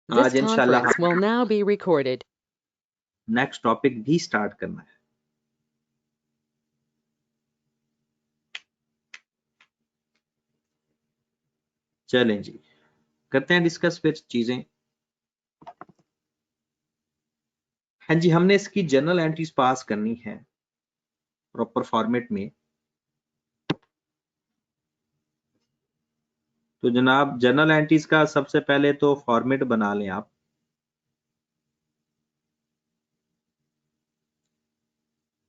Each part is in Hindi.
आज इंशाल्लाह नेक्स्ट टॉपिक भी स्टार्ट करना है। चलें जी, करते हैं डिस्कस फिर चीजें। हाँ जी, हमने इसकी जर्नल एंट्रीज पास करनी है प्रॉपर फॉर्मेट में। तो जनाब जर्नल एंट्रीज का सबसे पहले तो फॉर्मेट बना लें आप।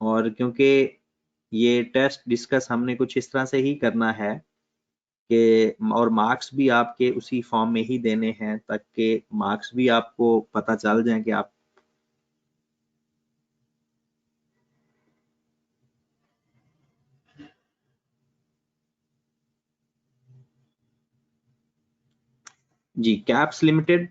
और क्योंकि ये टेस्ट डिस्कस हमने कुछ इस तरह से ही करना है कि और मार्क्स भी आपके उसी फॉर्म में ही देने हैं ताकि मार्क्स भी आपको पता चल जाए कि आप जी। Caps limited,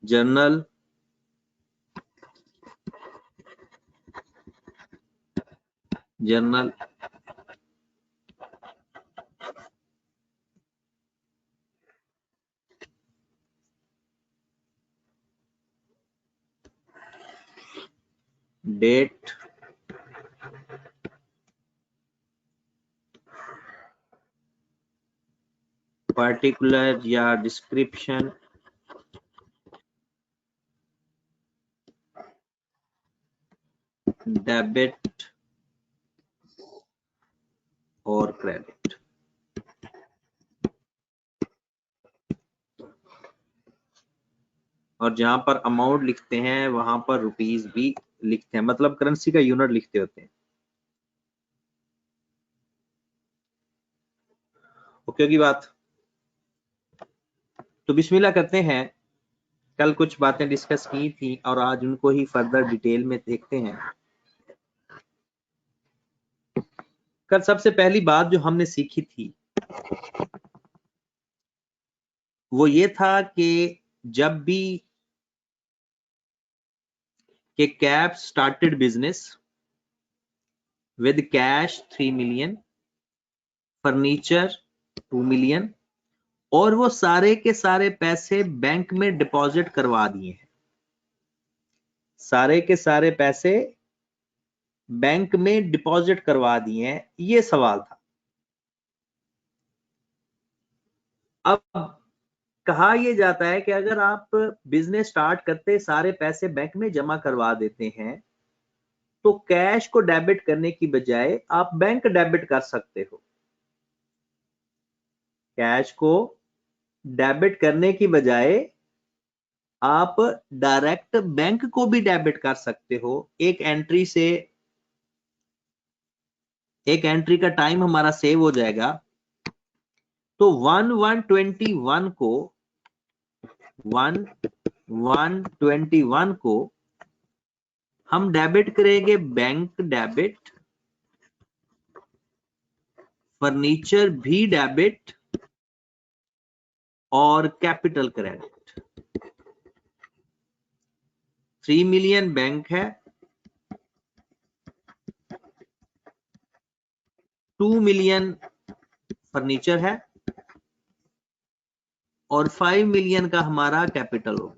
journal journal date, particular या डिस्क्रिप्शन, डेबिट और क्रेडिट। और जहां पर अमाउंट लिखते हैं वहां पर रुपीस भी लिखते हैं, मतलब करेंसी का यूनिट लिखते होते हैं। ओके की बात। तो बिस्मिल्लाह करते हैं। कल कुछ बातें डिस्कस की थी और आज उनको ही फर्दर डिटेल में देखते हैं। कल सबसे पहली बात जो हमने सीखी थी वो ये था कि जब भी कि cap started business with cash 3 million, furniture 2 million, और वो सारे के सारे पैसे बैंक में डिपॉजिट करवा दिए हैं। सारे के सारे पैसे बैंक में डिपॉजिट करवा दिए हैं, ये सवाल था। अब कहा यह जाता है कि अगर आप बिजनेस स्टार्ट करते सारे पैसे बैंक में जमा करवा देते हैं तो कैश को डेबिट करने की बजाय आप बैंक डेबिट कर सकते हो। कैश को डेबिट करने की बजाय आप डायरेक्ट बैंक को भी डेबिट कर सकते हो। एक एंट्री से एक एंट्री का टाइम हमारा सेव हो जाएगा। तो 1121 को 1121 को हम डेबिट करेंगे बैंक डेबिट, फर्नीचर भी डेबिट और कैपिटल क्रेडिट। 3 मिलियन बैंक है, 2 मिलियन फर्नीचर है और 5 मिलियन का हमारा कैपिटल हो।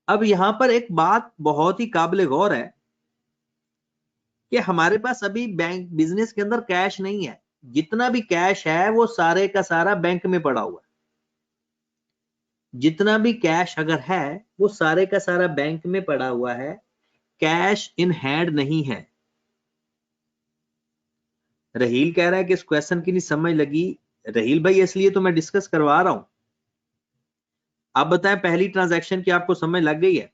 अब यहां पर एक बात बहुत ही काबिल गौर है कि हमारे पास अभी बैंक बिजनेस के अंदर कैश नहीं है। जितना भी कैश है वो सारे का सारा बैंक में पड़ा हुआ है। जितना भी कैश अगर है वो सारे का सारा बैंक में पड़ा हुआ है, कैश इन हैंड नहीं है। रहील कह रहा है कि इस क्वेश्चन की नहीं समझ लगी। रहील भाई इसलिए तो मैं डिस्कस करवा रहा हूं। आप बताएं पहली ट्रांजैक्शन की आपको समझ लग गई है?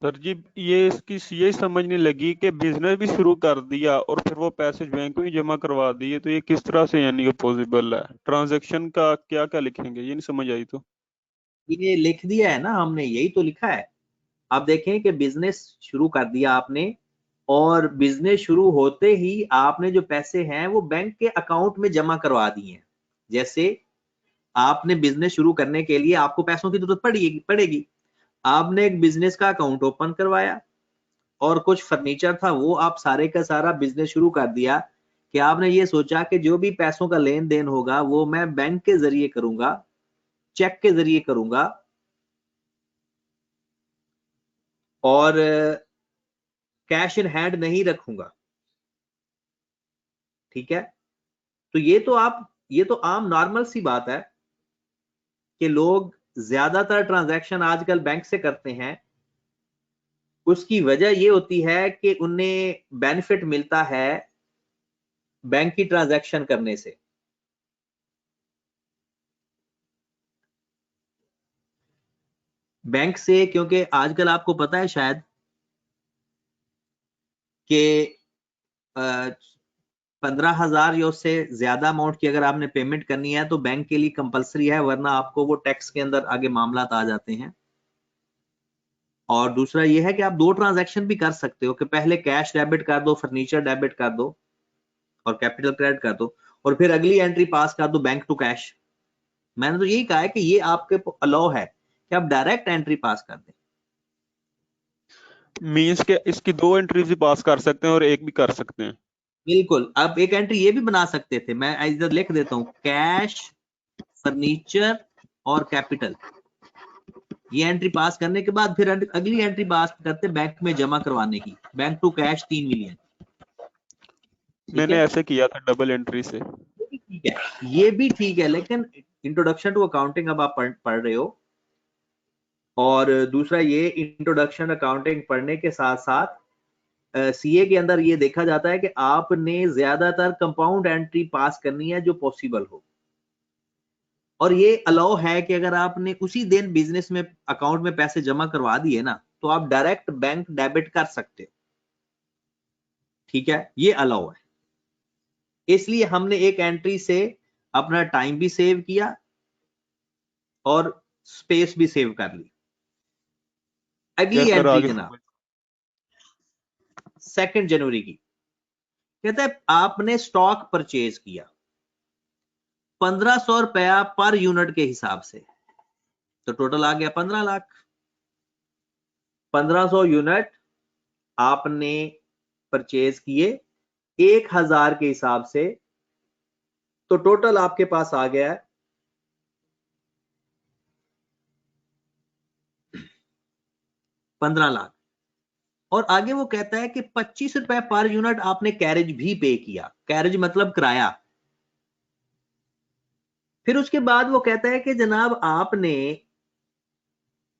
सर जी ये इसकी यही समझ नहीं लगी कि बिजनेस भी शुरू कर दिया और फिर वो पैसे बैंक में जमा करवा दिए, तो ये किस तरह से यानी कि पॉसिबल है? ट्रांजैक्शन का क्या क्या लिखेंगे ये नहीं समझ आई। तो ये लिख दिया है ना हमने, यही तो लिखा है। आप देखें कि बिजनेस शुरू कर दिया आपने और बिजनेस शुरू होते ही आपने जो पैसे हैं वो बैंक के अकाउंट में जमा करवा दिए हैं। जैसे आपने बिजनेस शुरू करने के लिए आपको पैसों की जरूरत पड़ेगी, आपने एक बिजनेस का अकाउंट ओपन करवाया और कुछ फर्नीचर था वो आप सारे का सारा बिजनेस शुरू कर दिया कि आपने ये सोचा कि जो भी पैसों का लेन देन होगा वो मैं बैंक के जरिए करूंगा, चेक के जरिए करूंगा और कैश इन हैंड नहीं रखूंगा। ठीक है, तो ये तो आम नॉर्मल सी बात है कि लोग ज्यादातर ट्रांजैक्शन आजकल बैंक से करते हैं। उसकी वजह ये होती है कि उन्हें बेनिफिट मिलता है बैंक की ट्रांजैक्शन करने से। बैंक से, क्योंकि आजकल आपको पता है शायद कि 15,000 या उससे ज्यादा अमाउंट की अगर आपने पेमेंट करनी है तो बैंक के लिए कंपलसरी है, वरना आपको वो टैक्स के अंदर आगे मामला आ जाते हैं। और दूसरा ये है कि आप 2 ट्रांजैक्शन भी कर सकते हो कि पहले कैश डेबिट कर दो, फर्नीचर डेबिट कर दो और कैपिटल क्रेडिट कर दो, और फिर अगली एंट्री पास कर दो बैंक टू कैश। मैंने तो यही कहा है कि ये आपके अलाउ है कि आप डायरेक्ट एंट्री पास कर दें। मींस के इसकी 2 एंट्रीज भी पास कर सकते हैं और एक भी कर सकते हैं। बिल्कुल, आप एक एंट्री ये भी बना सकते थे, मैं इधर लिख देता हूं, कैश, फर्नीचर और कैपिटल। ये एंट्री पास करने के बाद फिर अगली एंट्री पास करते बैंक में जमा करवाने की, बैंक टू कैश 3 मिलियन। मैंने ऐसे किया था डबल एंट्री से। ठीक है, ये भी ठीक है, लेकिन इंट्रोडक्शन टू अकाउंटिंग अब आप पढ़ रहे हो, और दूसरा ये इंट्रोडक्शन अकाउंटिंग पढ़ने के साथ साथ सीए के अंदर ये देखा जाता है कि आपने ज्यादातर कंपाउंड एंट्री पास करनी है जो पॉसिबल हो। और ये अलाउ है कि अगर आपने उसी दिन बिजनेस में अकाउंट में पैसे जमा करवा दिए ना, तो आप डायरेक्ट बैंक डेबिट कर सकते हो। ठीक है, ये अलाउ है। इसलिए हमने एक एंट्री से अपना टाइम भी सेव किया और स्पेस भी सेव कर ली। अगली एंट्री जनाब 2 जनवरी की, कहता है आपने स्टॉक परचेज किया 1500 रुपया पर यूनिट के हिसाब से, तो टोटल आ गया 15 लाख। 1500 यूनिट आपने परचेज किए 1000 के हिसाब से, तो टोटल आपके पास आ गया है 15 लाख। और आगे वो कहता है कि 25 रुपए पर यूनिट आपने कैरेज भी पे किया, कैरेज मतलब किराया। फिर उसके बाद वो कहता है कि जनाब आपने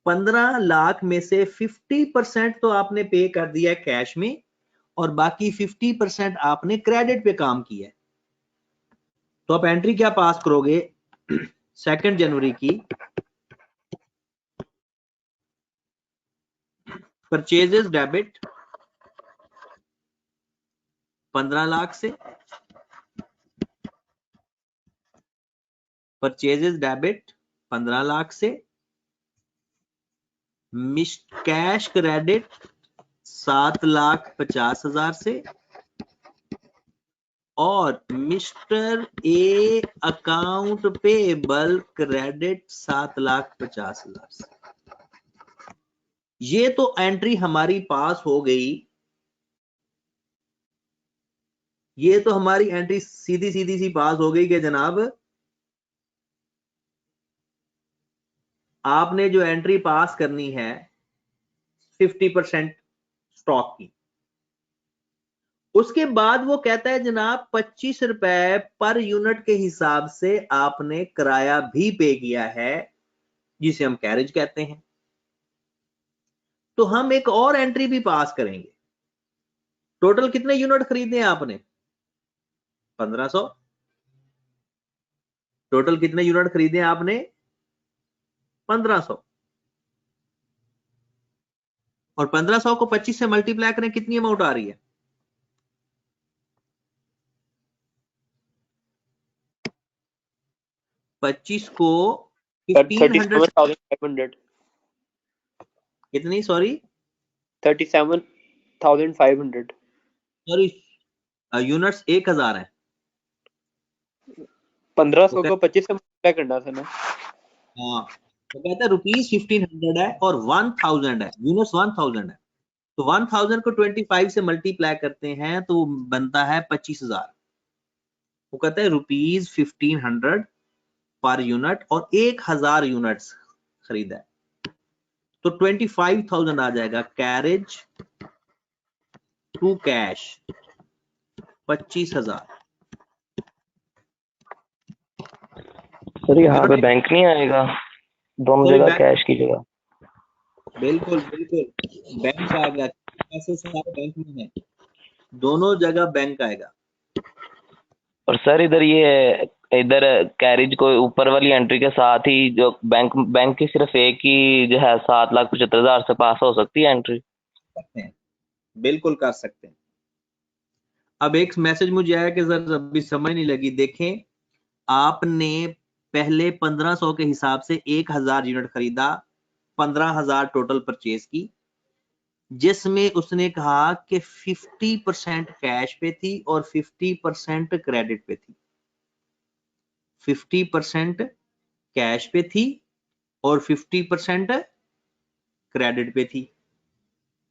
15 लाख में से 50% तो आपने पे कर दिया है कैश में, और बाकी 50% आपने क्रेडिट पे काम किया है। तो आप एंट्री क्या पास करोगे 2 जनवरी की, परचेजेस डेबिट 15 लाख से, परचेजेस डेबिट 15 लाख से, कैश क्रेडिट 7,50,000 से, और mister A account payable credit 7,50,000 से। ये तो एंट्री हमारी पास हो गई। ये तो हमारी एंट्री सीधी सीधी सी पास हो गई कि जनाब आपने जो एंट्री पास करनी है 50% स्टॉक की। उसके बाद वो कहता है जनाब 25 रुपए पर यूनिट के हिसाब से आपने किराया भी पे किया है, जिसे हम कैरेज कहते हैं। तो हम एक और एंट्री भी पास करेंगे। टोटल कितने यूनिट खरीदे हैं आपने 1500। टोटल कितने यूनिट खरीदे हैं आपने 1500, और 1500 को 25 से मल्टीप्लाई करें कितनी अमाउंट आ रही है 25 को 37,500 कितनी, सॉरी 37,500 सॉरी यूनिट्स 1000 है। 1500 को 25 से मल्टीप्लाई करना था ना। हाँ, तो कहता है रुपीज 1500 है और 1000 है, यूनिट्स 1000 है, तो 1000 को 25 से मल्टीप्लाई करते हैं तो बनता है 25,000। वो कहता है रुपीज 1500 पर यूनिट और 1000 यूनिट्स खरीदा है, तो 25,000 आ जाएगा कैरेज टू कैश 25,000। सर यहाँ पे बैंक नहीं आएगा, दोनों कोई जगह बैंक, कैश की जगह? बिल्कुल बिल्कुल बैंक आएगा, पैसे सारे बैंक में है, दोनों जगह बैंक आएगा। और सर इधर कैरेज को ऊपर वाली एंट्री के साथ ही जो बैंक की सिर्फ एक ही जो है 7,75,000 से पास हो सकती है एंट्री? सकते हैं, बिल्कुल कर सकते हैं। अब एक मैसेज मुझे आया कि सर अभी समझ नहीं लगी, देखें आपने पहले 1500 के हिसाब से 1000 यूनिट खरीदा, 15,000 टोटल परचेज की, जिसमें उसने कहा कि 50% कैश पे थी और 50% क्रेडिट पे थी। 50% कैश पे थी और 50% क्रेडिट पे थी,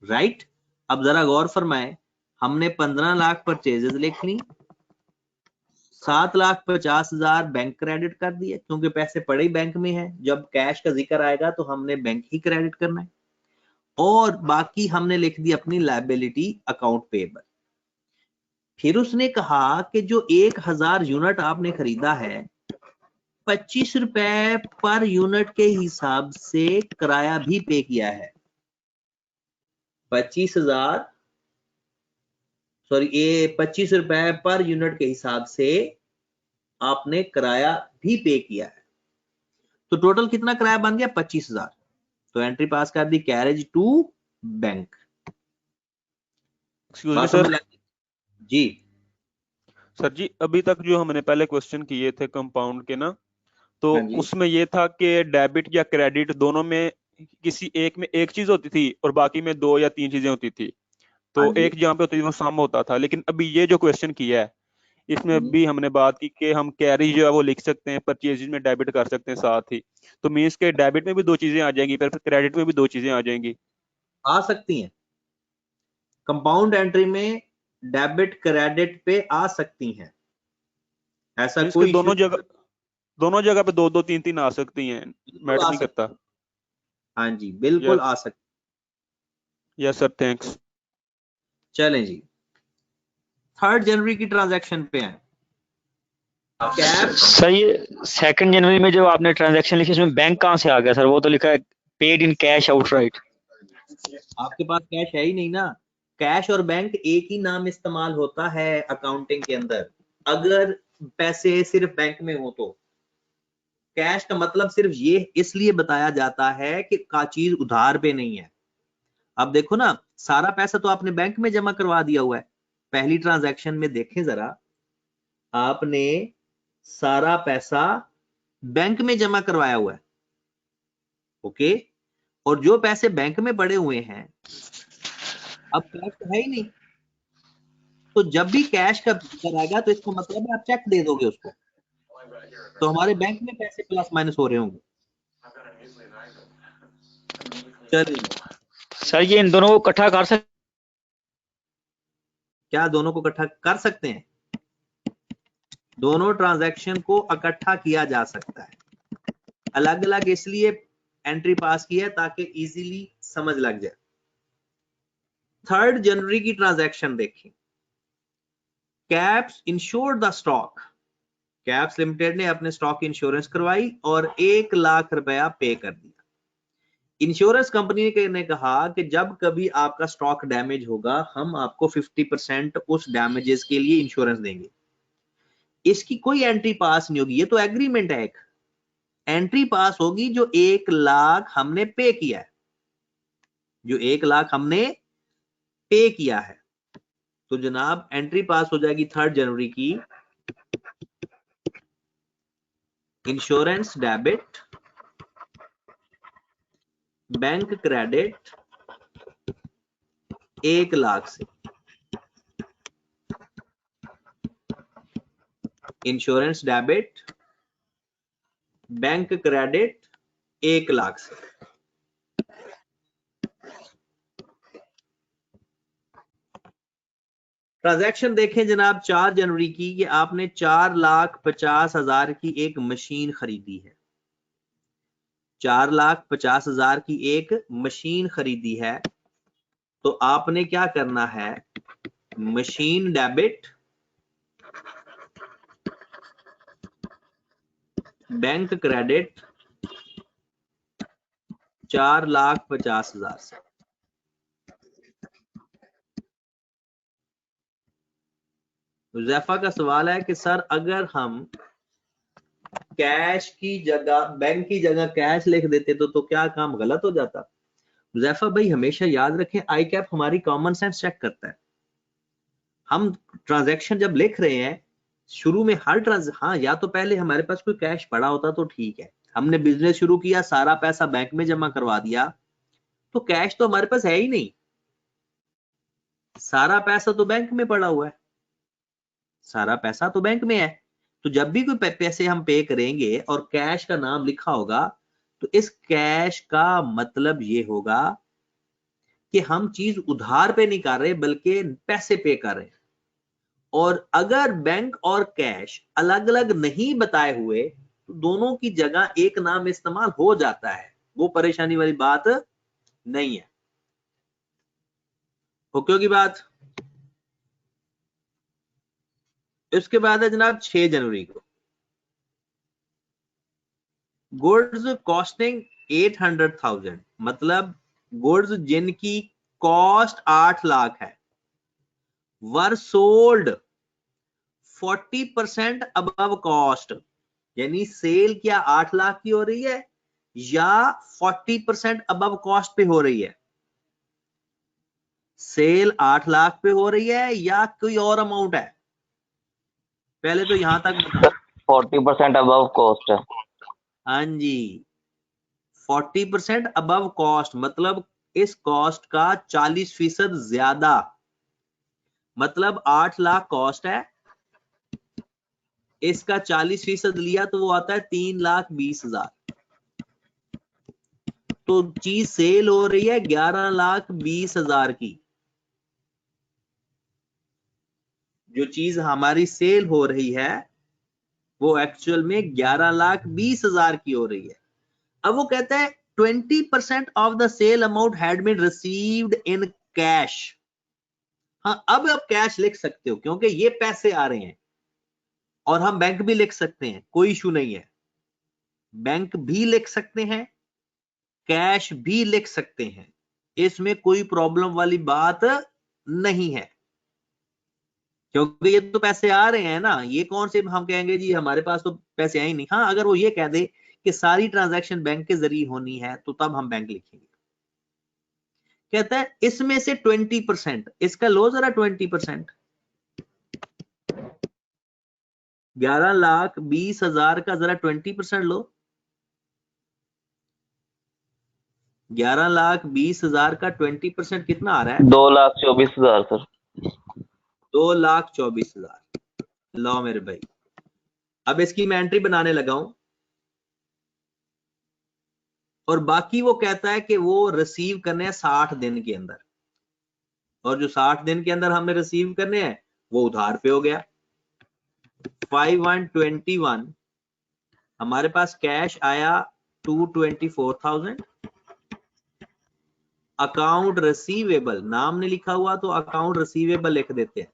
राइट। अब जरा गौर फरमाए, हमने 15 लाख परचेजेस लिख ली, 7,50,000 बैंक क्रेडिट कर दिए क्योंकि पैसे पड़े ही बैंक में है, जब कैश का जिक्र आएगा तो हमने बैंक ही क्रेडिट करना है, और बाकी हमने लिख दी अपनी लायबिलिटी अकाउंट पेएबल। फिर उसने कहा कि जो 1000 यूनिट आपने खरीदा है, 25 रुपए पर यूनिट के हिसाब से किराया भी पे किया है। 25,000 सॉरी ये 25 रुपए पर यूनिट के हिसाब से आपने किराया भी पे किया है, तो टोटल कितना किराया बन गया 25,000। तो एंट्री पास कर दी carriage to bank. Excuse me बात सर। समझ लगी जी? सर जी अभी तक जो हमने पहले क्वेश्चन किए थे कंपाउंड के ना, तो हाँ जी, उसमें ये था कि डेबिट या क्रेडिट दोनों में किसी एक में एक चीज होती थी और बाकी में दो या तीन चीजें होती थी, हाँ तो जी, एक जहाँ पे होती थी वो सम होता था। लेकिन अभी ये जो क्वेश्चन किया है इसमें भी हमने बात की कि हम कैरी जो है वो लिख सकते हैं, परचेज में डेबिट कर सकते हैं साथ ही, तो मीन्स के डेबिट में भी दो चीजें आ जाएंगी, फिर क्रेडिट में भी दो चीजें आ जाएंगी। आ सकती हैं, कंपाउंड एंट्री में डेबिट क्रेडिट पे आ सकती हैं, ऐसा मीन्स के कोई इश्यू दोनों जगह पे दो दो तीन तीन आ सकती हैं, बिल्कुल मैटर आ नहीं सकती। करता। हाँ जी, बिल्कुल यस, आ सकती। Yes sir, thanks. चलें जी, 3 जनवरी की ट्रांजैक्शन पे हैं। कैप सर ये 2 जनवरी में जो आपने ट्रांजैक्शन लिखी उसमें बैंक कहाँ से आ गया सर? वो तो लिखा है पेड इन कैश आउटराइट। आपके पास कैश है ही नहीं ना, कैश और बैंक एक ही नाम इस्तेमाल होता है अकाउंटिंग के अंदर। अगर पैसे सिर्फ बैंक में हो तो कैश का मतलब सिर्फ ये इसलिए बताया जाता है कि का चीज उधार पे नहीं है। अब देखो ना, सारा पैसा तो आपने बैंक में जमा करवा दिया हुआ है, पहली ट्रांजैक्शन में देखें जरा, आपने सारा पैसा बैंक में जमा करवाया हुआ है, ओके। और जो पैसे बैंक में पड़े हुए हैं, अब कैश तो है ही नहीं, तो जब भी कैश का जिक्र आएगा तो इसका मतलब है आप चेक दे दोगे उसको, तो हमारे बैंक में पैसे प्लस माइनस हो रहे होंगे। चलिए, सर ये इन दोनों को इकट्ठा कर सकते? क्या दोनों को इकट्ठा कर सकते हैं? दोनों ट्रांजैक्शन को इकट्ठा किया जा सकता है, अलग अलग इसलिए एंट्री पास की है ताकि इजीली समझ लग जाए। 3 जनवरी की ट्रांजैक्शन देखिए, caps insured the stock, caps limited ने अपने स्टॉक की इंश्योरेंस करवाई और 1 लाख रुपया पे कर दिया। इंश्योरेंस कंपनी ने कहा कि जब कभी आपका स्टॉक डैमेज होगा हम आपको 50% उस डैमेजेस के लिए इंश्योरेंस देंगे। इसकी कोई एंट्री पास नहीं होगी, ये तो एग्रीमेंट है, एक एंट्री पास होगी जो 1 लाख हमने पे किया है, जो 1 लाख हमने पे किया है। तो जनाब एंट्री पास हो जाएगी 3 जनवरी की, insurance debit, bank credit 1 lakh से, insurance debit, bank credit 1 lakh से। ट्रांजैक्शन देखें जनाब 4 जनवरी की, कि आपने 4,50,000 की एक मशीन खरीदी है। 4,50,000 की एक मशीन खरीदी है, तो आपने क्या करना है, मशीन डेबिट, बैंक क्रेडिट 4,50,000 से। हुज़ैफा का सवाल है कि सर अगर हम कैश की जगह, बैंक की जगह कैश लिख देते तो क्या काम गलत हो जाता? हुज़ैफा भाई हमेशा याद रखें, आई कैप हमारी कॉमन सेंस चेक करता है। हम ट्रांजैक्शन जब लिख रहे हैं शुरू में हर हाँ, या तो पहले हमारे पास कोई कैश पड़ा होता तो ठीक है, हमने बिजनेस शुरू किया, सारा पैसा बैंक में जमा करवा दिया, तो कैश तो हमारे पास है ही नहीं, सारा पैसा तो बैंक में पड़ा हुआ है, सारा पैसा तो बैंक में है। तो जब भी कोई पैसे हम पे करेंगे और कैश का नाम लिखा होगा, तो इस कैश का मतलब ये होगा कि हम चीज उधार पे नहीं कर रहे बल्कि पैसे पे कर रहे हैं। और अगर बैंक और कैश अलग अलग नहीं बताए हुए तो दोनों की जगह एक नाम इस्तेमाल हो जाता है, वो परेशानी वाली बात नहीं है। ओके होगी बात। इसके बाद है जनाब 6 जनवरी को, गुड्स कॉस्टिंग 800,000, मतलब गुड्स जिनकी कॉस्ट 8 लाख है, वर सोल्ड 40% अबव कॉस्ट, यानी सेल क्या 8 लाख की हो रही है या 40% अबव कॉस्ट पे हो रही है? सेल 8 लाख पे हो रही है या कोई और अमाउंट है? पहले तो यहां तक बताओ। 40% अबव कॉस्ट है। हाँ जी, 40% अबव कॉस्ट मतलब इस कॉस्ट का 40% ज्यादा, मतलब 8 लाख कॉस्ट है, इसका 40% लिया तो वो आता है 3,20,000। तो चीज सेल हो रही है 11,20,000 की। जो चीज हमारी सेल हो रही है वो एक्चुअल में 11,20,000 की हो रही है। अब वो कहता है 20% off the sale amount had been received in cash. हाँ, अब आप कैश लिख सकते हो क्योंकि ये पैसे आ रहे हैं, और हम बैंक भी लिख सकते हैं, कोई इशू नहीं है, बैंक भी लिख सकते हैं, कैश भी लिख सकते हैं, इसमें कोई प्रॉब्लम वाली बात नहीं है, क्योंकि ये तो पैसे आ रहे हैं ना। ये कौन से हम कहेंगे जी हमारे पास तो पैसे आए नहीं। हाँ, अगर वो ये कह दे कि सारी ट्रांजैक्शन बैंक के जरिए होनी है तो तब हम बैंक लिखेंगे। कहता है इसमें से 20%, इसका लो जरा 20%, 11,20,000 का जरा 20% लो। 11,20,000 का 20% कितना आ रहा है? 2,24,000 सर। 2,24,000। लो मेरे भाई, अब इसकी मैं एंट्री बनाने लगा हूं, और बाकी वो कहता है कि वो रिसीव करने हैं 60 दिन के अंदर, और जो 60 दिन के अंदर हमने रिसीव करने हैं वो उधार पे हो गया। 5,121 हमारे पास कैश आया 224,000, अकाउंट रिसीवेबल नाम नहीं लिखा हुआ तो अकाउंट रिसीवेबल लिख देते हैं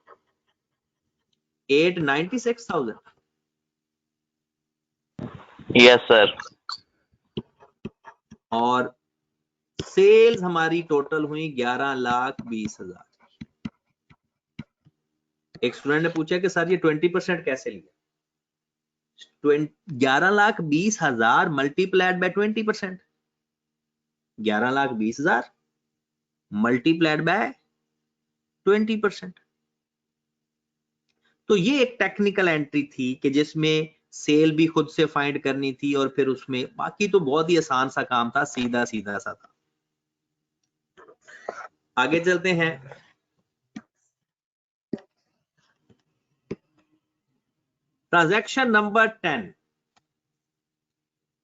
896,000। Yes sir. और सेल्स हमारी टोटल हुई 11,20,000। एक स्टूडेंट ने पूछा कि सर ये 20% कैसे लिया? 11,20,000 मल्टीप्लाइड बाय 20%, 11,20,000 मल्टीप्लाइड बाय 20%। तो ये एक टेक्निकल एंट्री थी कि जिसमें सेल भी खुद से फाइंड करनी थी, और फिर उसमें बाकी तो बहुत ही आसान सा काम था, सीधा सीधा सा था। आगे चलते हैं। ट्रांजैक्शन नंबर 10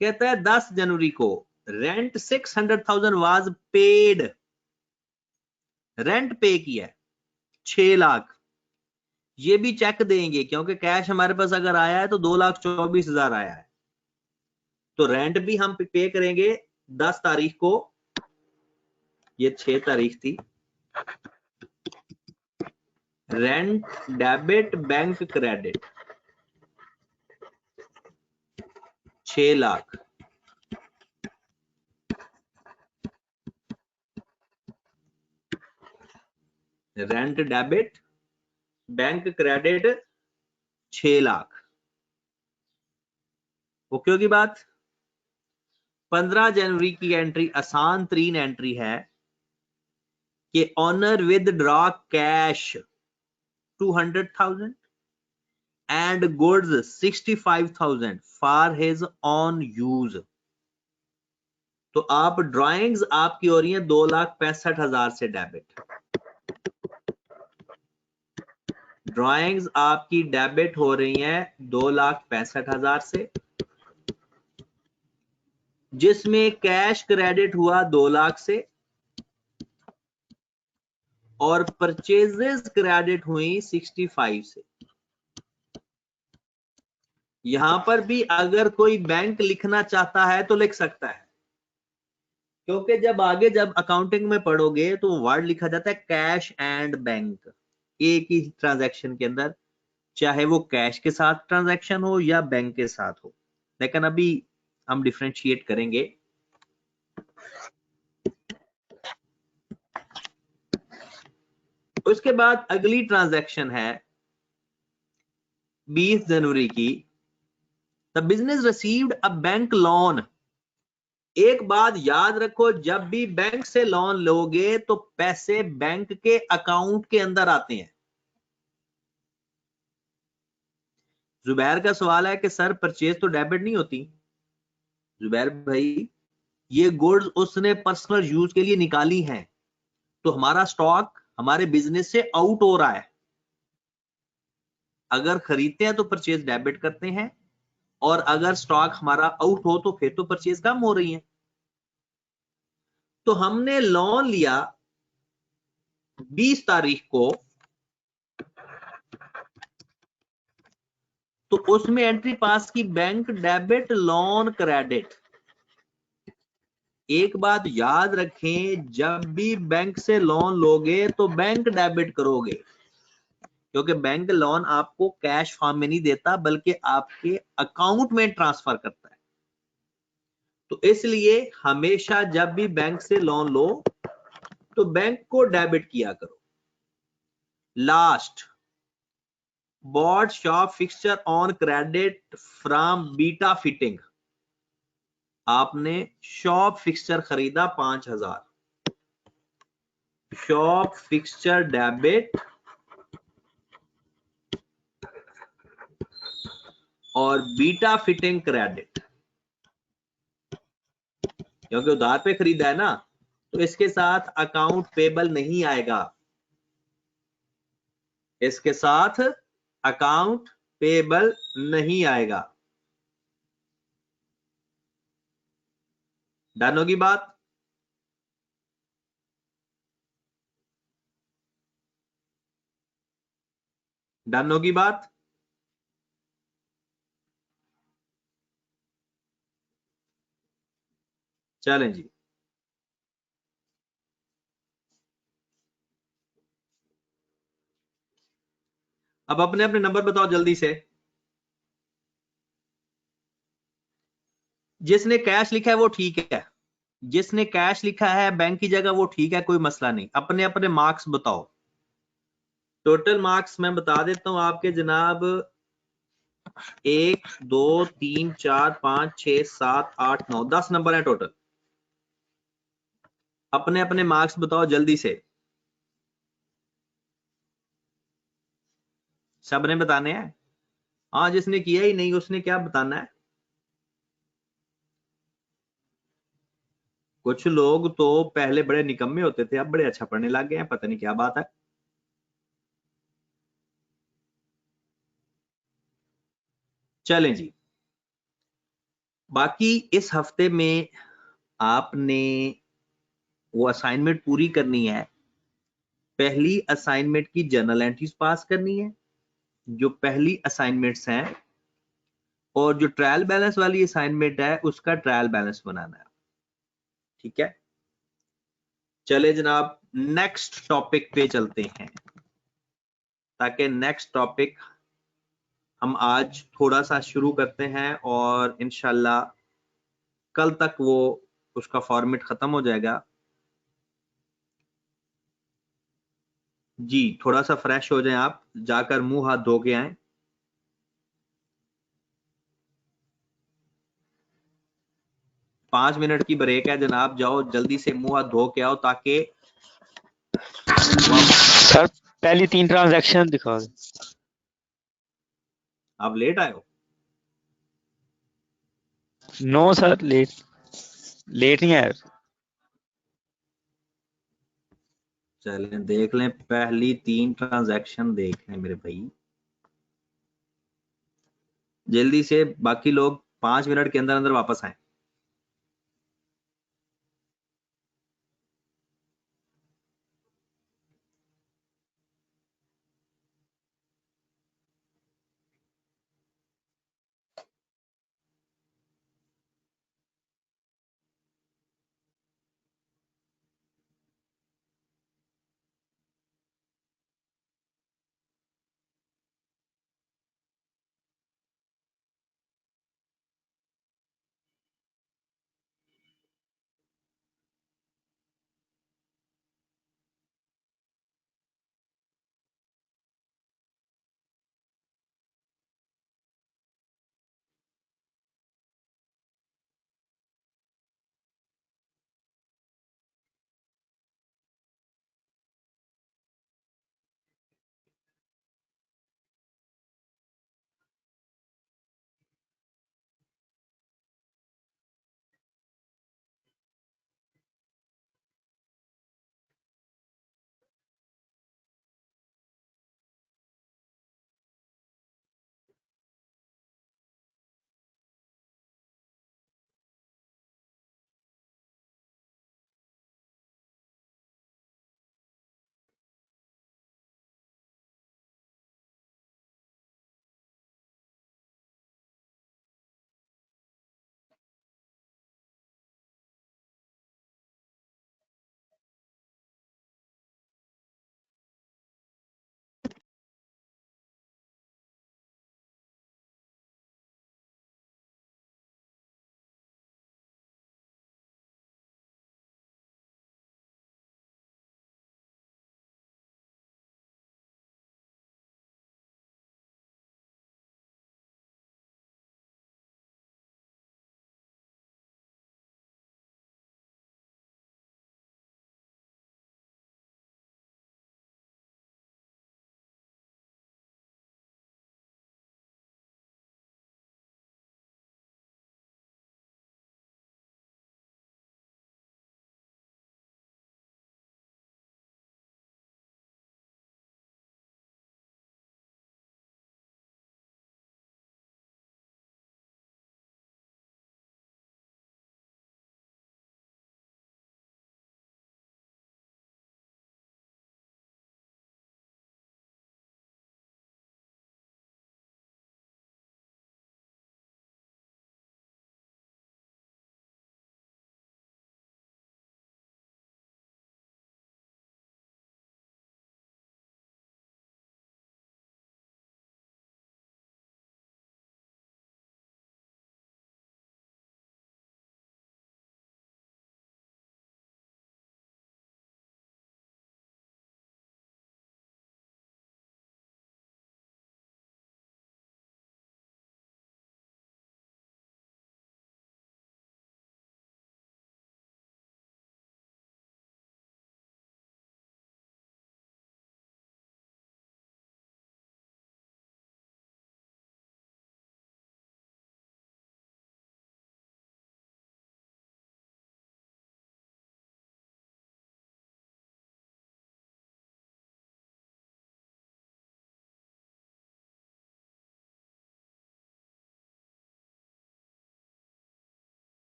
कहता है 10 जनवरी को रेंट 600,000 वाज पेड, रेंट पे किया है 6 लाख। ये भी चेक देंगे क्योंकि कैश हमारे पास अगर आया है तो 2,24,000 आया है, तो रेंट भी हम पे करेंगे 10 तारीख को, ये 6 तारीख थी। Rent debit bank credit 6 lakh, rent debit bank credit 6 lakh. Okay होगी बात। 15 जनवरी की एंट्री आसान तरीन एंट्री है कि owner withdraw cash 200,000 and goods 65,000 for his own use। तो आप ड्राइंग्स आपकी हो रही है 2,65,000 से डेबिट, ड्राइंग्स आपकी डेबिट हो रही है 2,65,000 से, जिसमें कैश क्रेडिट हुआ 2 लाख से और परचेजेस क्रेडिट हुई 65 से। यहां पर भी अगर कोई बैंक लिखना चाहता है तो लिख सकता है, क्योंकि जब आगे जब अकाउंटिंग में पढ़ोगे तो वर्ड लिखा जाता है कैश एंड बैंक एक ही ट्रांजैक्शन के अंदर, चाहे वो कैश के साथ ट्रांजैक्शन हो या बैंक के साथ हो, लेकिन अभी हम डिफरेंशिएट करेंगे। उसके बाद अगली ट्रांजैक्शन है 20 जनवरी की, the business received a bank loan. एक बात याद रखो, जब भी बैंक से लोन लोगे तो पैसे बैंक के अकाउंट के अंदर आते हैं। जुबैर का सवाल है कि सर परचेज तो डेबिट नहीं होती। जुबैर भाई, ये गुड्स उसने पर्सनल यूज के लिए निकाली हैं, तो हमारा स्टॉक हमारे बिजनेस से आउट हो रहा है। अगर खरीदते हैं तो परचेज डेबिट करते हैं, और अगर स्टॉक हमारा आउट हो तो फिर तो परचेज कम हो रही है। तो हमने लोन लिया 20 तारीख को, तो उसमें एंट्री पास की बैंक डेबिट लोन क्रेडिट। एक बात याद रखें, जब भी बैंक से लोन लोगे तो बैंक डेबिट करोगे, क्योंकि बैंक लोन आपको कैश फॉर्म में नहीं देता बल्कि आपके अकाउंट में ट्रांसफर करता है। तो इसलिए हमेशा जब भी बैंक से लोन लो तो बैंक को डेबिट किया करो। Last, bought shop fixture on credit from beta fitting. आपने शॉप फिक्सचर खरीदा 5,000, शॉप फिक्सचर डेबिट और बीटा फिटिंग क्रेडिट, क्योंकि उधार पे खरीदा है ना, तो इसके साथ अकाउंट पेबल नहीं आएगा, इसके साथ अकाउंट पेबल नहीं आएगा। डन होगी बात। डन होगी बात। चलें जी, अब अपने अपने नंबर बताओ जल्दी से। जिसने कैश लिखा है वो ठीक है, जिसने कैश लिखा है बैंक की जगह वो ठीक है, कोई मसला नहीं। अपने अपने मार्क्स बताओ। टोटल मार्क्स मैं बता देता हूं आपके जनाब, 1 2 3 4 5 6 7 8 9 10 नंबर है टोटल। अपने अपने मार्क्स बताओ जल्दी से, सबने बताने हैं। हाँ, जिसने किया ही नहीं उसने क्या बताना है। कुछ लोग तो पहले बड़े निकम्मे होते थे, अब बड़े अच्छा पढ़ने लग गए हैं, पता नहीं क्या बात है। चलें जी, बाकी इस हफ्ते में आपने वो असाइनमेंट पूरी करनी है। पहली असाइनमेंट की जर्नल एंट्रीज पास करनी है, जो पहली असाइनमेंट्स हैं, और जो ट्रायल बैलेंस वाली असाइनमेंट है उसका ट्रायल बैलेंस बनाना है। ठीक है, चले जनाब नेक्स्ट टॉपिक पे चलते हैं, ताकि नेक्स्ट टॉपिक हम आज थोड़ा सा शुरू करते हैं और इंशाल्लाह कल तक वो उसका फॉर्मेट खत्म हो जाएगा। जी, थोड़ा सा फ्रेश हो जाएं, आप जाकर मुंह हाथ धो के आए। पांच मिनट की ब्रेक है जनाब, जाओ जल्दी से मुंह हाथ धो के आओ, ताकि सर पहली 3 ट्रांजैक्शन दिखा दो। आप लेट आए हो। नो सर, लेट नहीं आया। चलें देख लें, पहली 3 ट्रांजैक्शन देख लें मेरे भाई, जल्दी से, बाकी लोग 5 मिनट के अंदर अंदर वापस आए।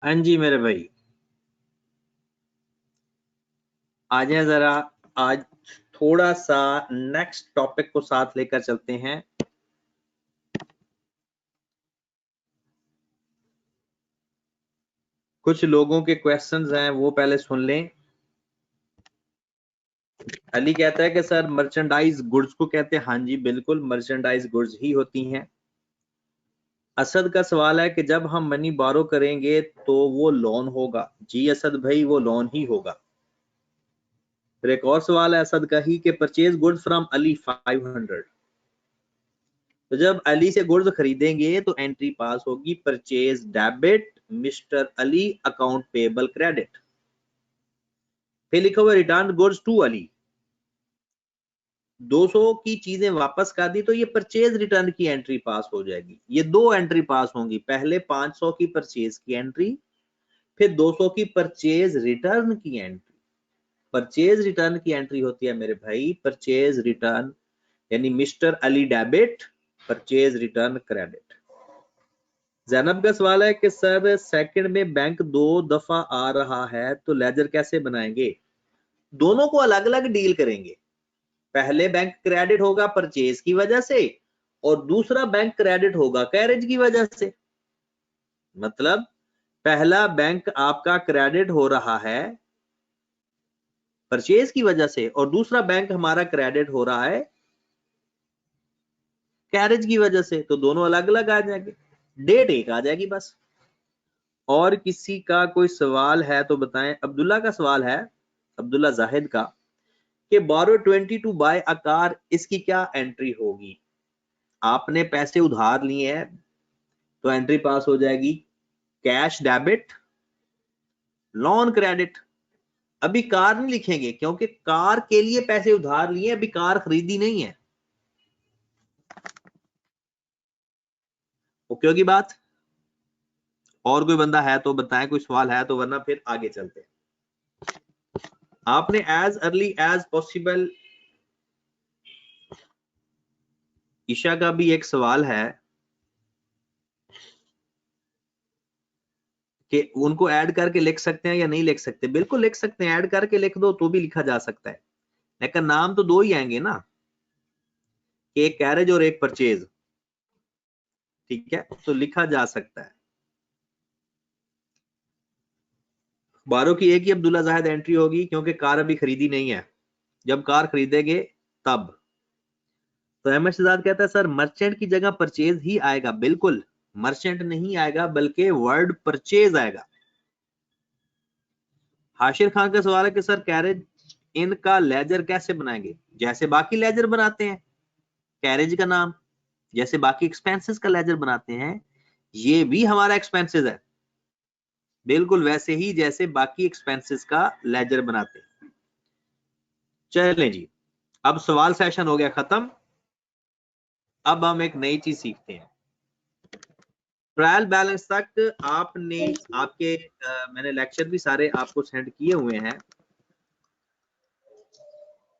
हाँ जी मेरे भाई, आ जाए जरा। आज थोड़ा सा नेक्स्ट टॉपिक को साथ लेकर चलते हैं। कुछ लोगों के क्वेश्चंस हैं वो पहले सुन लें। अली कहता है कि सर मर्चेंडाइज गुड्स को कहते हैं। हाँ जी बिल्कुल, मर्चेंडाइज गुड्स ही होती हैं। असद का सवाल है कि जब हम मनी बारो करेंगे तो वो लोन होगा। जी असद भाई, वो लोन ही होगा। फिर एक और सवाल है असद का ही कि परचेज गुड्स फ्रॉम अली 500। तो जब अली से गुड्स खरीदेंगे तो एंट्री पास होगी purchase debit mister Ali account payable credit. फिर लिखा हुआ रिटर्न गुड्स टू अली। 200 की चीजें वापस कर दी तो ये परचेज रिटर्न की एंट्री पास हो जाएगी। ये दो एंट्री पास होंगी, पहले 500 की परचेज की एंट्री, फिर 200 की परचेज रिटर्न की एंट्री। परचेज रिटर्न की एंट्री होती है मेरे भाई परचेज रिटर्न, यानी mister Ali debit purchase return credit. Zainab का सवाल है कि सर सेकंड में बैंक 2 दफा आ रहा है तो लेजर कैसे बनाएंगे? दोनों को अलग अलग डील करेंगे। पहले बैंक क्रेडिट होगा परचेज की वजह से और दूसरा बैंक क्रेडिट होगा कैरेज की वजह से। मतलब पहला बैंक आपका क्रेडिट हो रहा है परचेज की वजह से और दूसरा बैंक हमारा क्रेडिट हो रहा है कैरेज की वजह से। तो दोनों अलग अलग आ जाएंगे, डेट एक आ जाएगी बस। और किसी का कोई सवाल है तो बताएं। अब्दुल्ला का सवाल है, अब्दुल्ला जाहिद का, कि बोरो 20 टू बाय अ कार, इसकी क्या एंट्री होगी? आपने पैसे उधार लिए हैं तो एंट्री पास हो जाएगी कैश डेबिट लोन क्रेडिट। अभी कार नहीं लिखेंगे क्योंकि कार के लिए पैसे उधार लिए, अभी कार खरीदी नहीं है। ओके होगी बात? और कोई बंदा है तो बताएं, कोई सवाल है तो, वरना फिर आगे चलते हैं। आपने as early as possible, Isha का भी एक सवाल है कि उनको ऐड करके लिख सकते हैं या नहीं लिख सकते। बिल्कुल लिख सकते हैं, ऐड करके लिख दो तो भी लिखा जा सकता है, लेकिन नाम तो दो ही आएंगे ना, कि एक कैरेज और एक परचेज। ठीक है, तो लिखा जा सकता है। बारो की एक ही अब्दुल्ला जाहिद एंट्री होगी क्योंकि कार अभी खरीदी नहीं है, जब कार खरीदेंगे तब। तो अहमद शहजाद कहता है सर मर्चेंट की जगह परचेज ही आएगा। बिल्कुल, मर्चेंट नहीं आएगा बल्कि वर्ड परचेज आएगा। हाशिर खान का सवाल है कि सर कैरेज इनका लेजर कैसे बनाएंगे? जैसे बाकी लेजर बनाते हैं, कैरेज का नाम, जैसे बाकी एक्सपेंसेस का लेजर बनाते हैं, ये भी हमारा एक्सपेंसेस है, बिल्कुल वैसे ही जैसे बाकी एक्सपेंसेस का लेजर बनाते हैं। चलें जी, अब सवाल सेशन हो गया खत्म। अब हम एक नई चीज सीखते हैं। ट्रायल बैलेंस तक आपने आपके मैंने लेक्चर भी सारे आपको सेंड किए हुए हैं।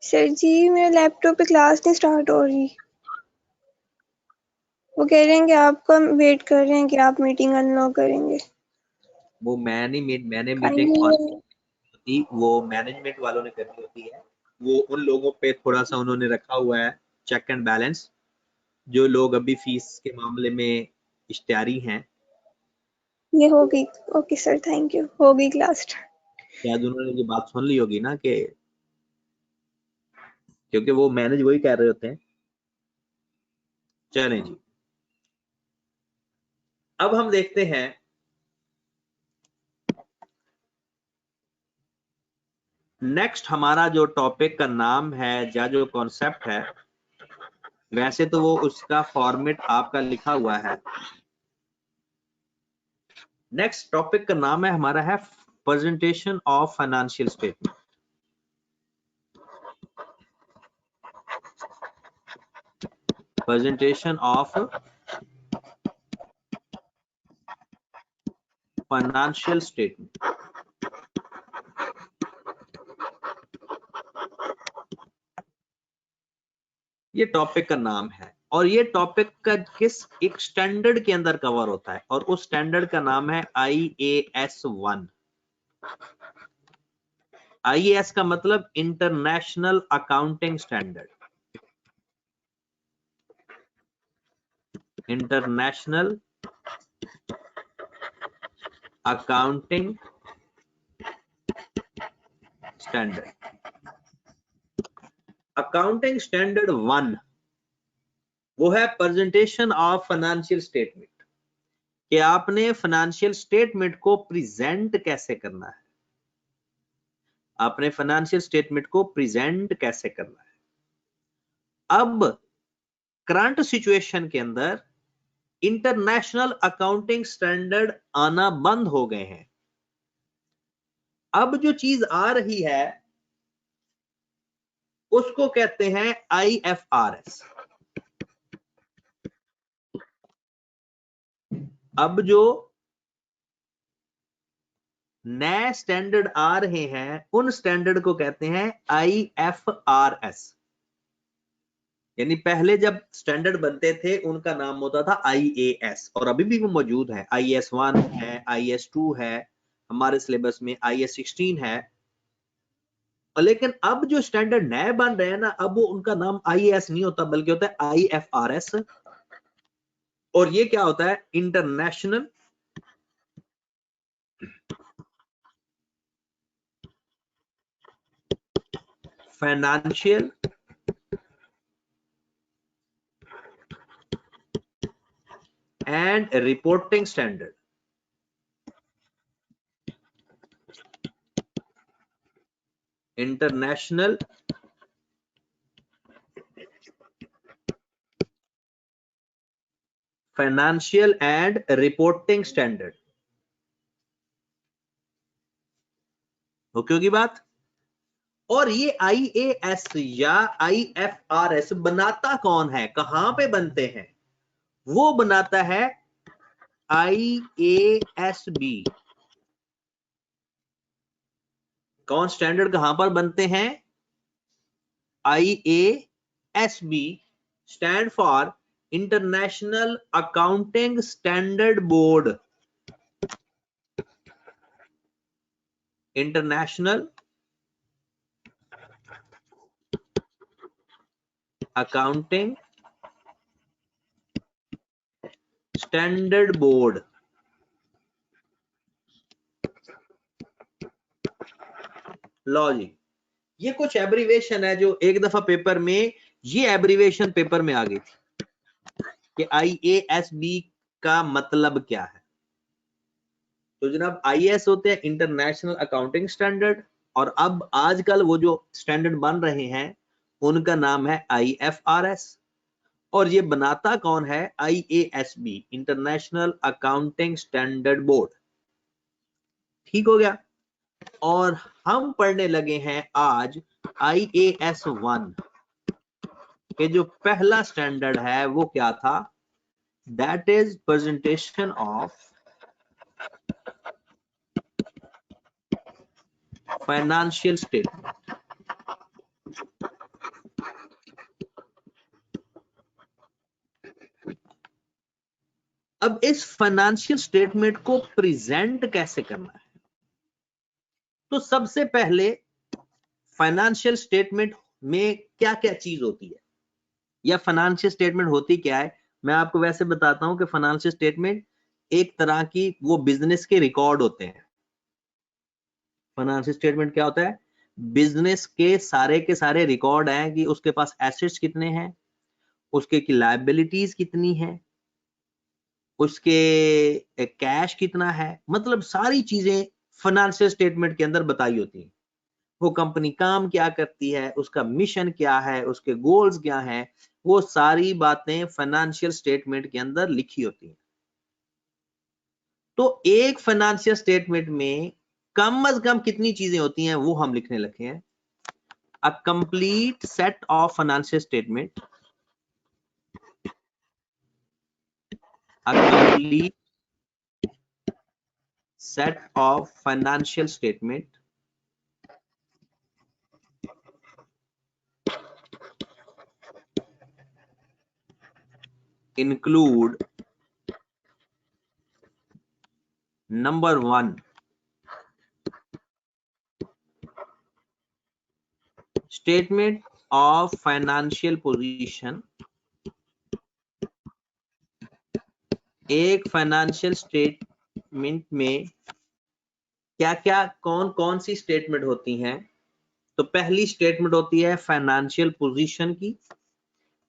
सर जी मेरे लैपटॉप पे क्लास नहीं स्टार्ट हो रही। वो कह रहे हैं कि आपका वेट कर रहे हैं कि आप मीटिंग अनलॉक करेंगे। वो मैंने मीटिंग Kindly- होती, वो मैनेजमेंट वालों ने करनी होती है। वो उन लोगों पे थोड़ा सा उन्होंने रखा हुआ है चेक एंड बैलेंस, जो लोग अभी फीस के मामले में इश्तियारी हैं। ये हो गई। Okay sir, thank you. हो गई क्लास स्टार्ट। शायद उन्होंने ये बात सुन ली होगी ना, कि क्योंकि वो मैनेज वही कर रहे होते हैं। चलें जी, अब हम देखते हैं नेक्स्ट। हमारा जो टॉपिक का नाम है या जो कॉन्सेप्ट है, वैसे तो वो उसका फॉर्मेट आपका लिखा हुआ है। नेक्स्ट टॉपिक का नाम है हमारा है presentation of financial statement. Presentation of financial statement, ये टॉपिक का नाम है। और ये टॉपिक का किस एक स्टैंडर्ड के अंदर कवर होता है और उस स्टैंडर्ड का नाम है IAS 1। IAS का मतलब international accounting standard, international accounting standard. Accounting standard 1 वो है प्रेजेंटेशन ऑफ फाइनेंशियल स्टेटमेंट, कि आपने फाइनेंशियल स्टेटमेंट को प्रेजेंट कैसे करना है, आपने फाइनेंशियल स्टेटमेंट को प्रेजेंट कैसे करना है। अब करंट सिचुएशन के अंदर इंटरनेशनल अकाउंटिंग स्टैंडर्ड आना बंद हो गए हैं। अब जो चीज आ रही है उसको कहते हैं IFRS। अब जो नए स्टैंडर्ड आ रहे हैं उन स्टैंडर्ड को कहते हैं IFRS। यानी पहले जब स्टैंडर्ड बनते थे उनका नाम होता था IAS और अभी भी वो मौजूद है। IAS 1 है, IAS 2 है, हमारे सिलेबस में IAS 16 है। लेकिन अब जो स्टैंडर्ड नए बन रहे हैं ना, अब वो उनका नाम IAS नहीं होता बल्कि होता है IFRS। और ये क्या होता है? International financial and reporting standard. International financial and reporting standard. Okay होगी बात? और ये IAS या IFRS बनाता कौन है, कहां पे बनते हैं? वो बनाता है IASB। कौन स्टैंडर्ड कहां पर बनते हैं? IASB stand for international accounting standard board. International accounting standard board. लो जी, ये कुछ एब्रीवेशन है जो एक दफा पेपर में, ये एब्रीवेशन पेपर में आ गई थी कि IASB का मतलब क्या है। तो जनाब IAS होते हैं इंटरनेशनल अकाउंटिंग स्टैंडर्ड, और अब आजकल वो जो स्टैंडर्ड बन रहे हैं उनका नाम है IFRS। और ये बनाता कौन है? IASB international accounting standard board. ठीक हो गया? और हम पढ़ने लगे हैं आज IAS 1 के जो पहला स्टैंडर्ड है वो क्या था? That is presentation of financial statement. अब इस फाइनेंशियल स्टेटमेंट को प्रेजेंट कैसे करना है? तो सबसे पहले फाइनेंशियल स्टेटमेंट में क्या क्या चीज होती है, या फाइनेंशियल स्टेटमेंट होती क्या है? मैं आपको वैसे बताता हूं कि फाइनेंशियल स्टेटमेंट एक तरह की वो बिजनेस के रिकॉर्ड होते हैं। फाइनेंशियल स्टेटमेंट क्या होता है? बिजनेस के सारे रिकॉर्ड हैं कि उसके पास एसेट्स कितने हैं, उसके की लायबिलिटीज कितनी है, उसके कैश कितना है, मतलब सारी चीजें फाइनेंशियल स्टेटमेंट के अंदर बताई होती हैं। वो कंपनी काम क्या करती है, उसका मिशन क्या है, उसके गोल्स क्या हैं, वो सारी बातें फाइनेंशियल स्टेटमेंट के अंदर लिखी होती हैं। तो एक फाइनेंशियल स्टेटमेंट में कम से कम कितनी चीजें होती हैं वो हम लिखने लगे हैं। A complete set of financial statement, a complete set of financial statement include number 1 statement of financial position। एक फाइनेंशियल स्टेटमेंट में क्या क्या कौन कौन सी स्टेटमेंट होती हैं? तो पहली स्टेटमेंट होती है फाइनेंशियल पोजीशन की,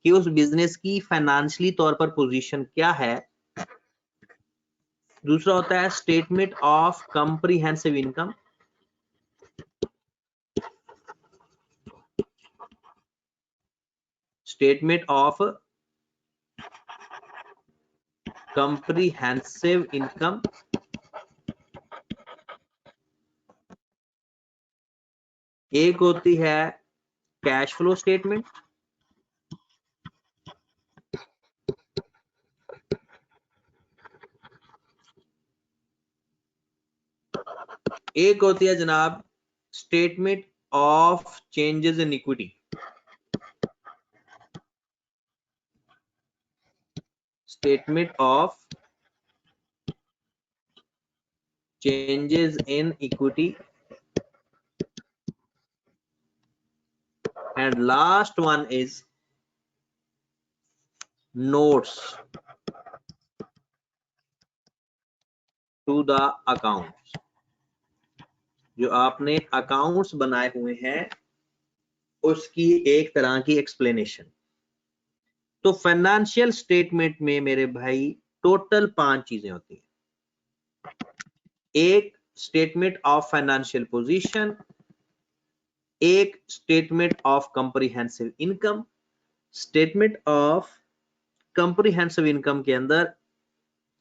कि उस बिजनेस की फाइनेंशियली तौर पर पोजीशन क्या है। दूसरा होता है statement of comprehensive income, statement of comprehensive income. एक होती है कैश फ्लो स्टेटमेंट, एक होती है जनाब statement of changes in equity, statement of changes in equity, and last one is notes to the accounts। जो आपने अकाउंट्स बनाए हुए हैं उसकी एक तरह की एक्सप्लेनेशन। तो फाइनेंशियल स्टेटमेंट में मेरे भाई टोटल 5 चीजें होती हैं। एक स्टेटमेंट ऑफ फाइनेंशियल पोजीशन, एक statement of comprehensive income. Statement of comprehensive income के अंदर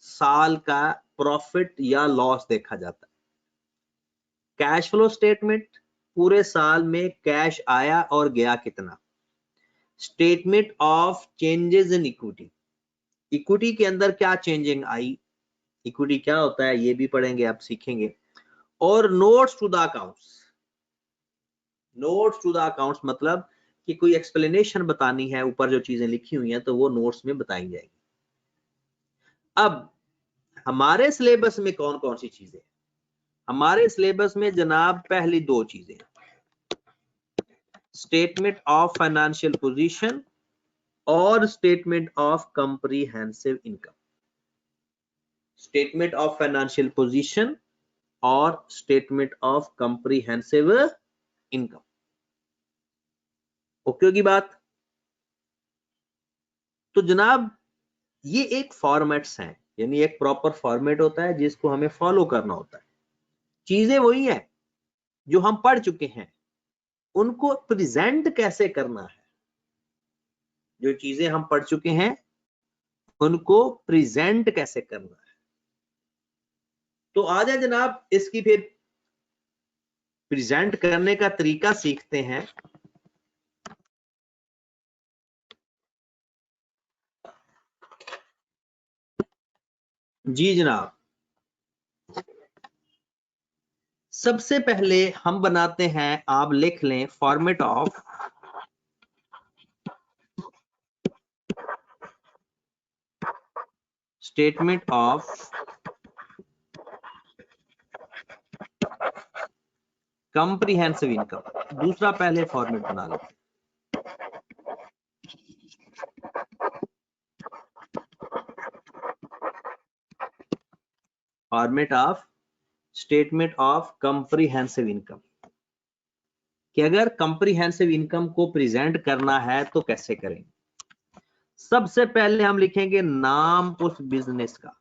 साल का प्रॉफिट या लॉस देखा जाता है। कैश फ्लो स्टेटमेंट, पूरे साल में कैश आया और गया कितना। Statement of changes in equity, equity के अंदर क्या चेंजिंग आई, इक्विटी क्या होता है ये भी पढ़ेंगे, आप सीखेंगे। और notes to the accounts, notes to the accounts मतलब कि कोई एक्सप्लेनेशन बतानी है, ऊपर जो चीजें लिखी हुई हैं तो वो नोट्स में बताई जाएगी। अब हमारे सिलेबस में कौन कौन सी चीजें, हमारे सिलेबस में जनाब पहली 2 चीजें, स्टेटमेंट ऑफ फाइनेंशियल पोजीशन और statement of comprehensive income. Statement of financial position और statement of comprehensive income. Okay होगी बात? तो जनाब ये एक फॉर्मेट्स हैं, यानी एक प्रॉपर फॉर्मेट होता है जिसको हमें फॉलो करना होता है। चीजें वही है जो हम पढ़ चुके हैं, उनको प्रेजेंट कैसे करना है। जो चीजें हम पढ़ चुके हैं उनको प्रेजेंट कैसे करना है। तो आ जाए जनाब इसकी फिर प्रेजेंट करने का तरीका सीखते हैं। जी जनाब, सबसे पहले हम बनाते हैं, आप लिख लें format of statement of comprehensive income. दूसरा पहले फॉर्मेट बना लेते हैं। Format of statement of comprehensive income, कि अगर कॉम्प्रिहेंसिव इनकम को प्रेजेंट करना है तो कैसे करेंगे। सबसे पहले हम लिखेंगे नाम उस बिजनेस का,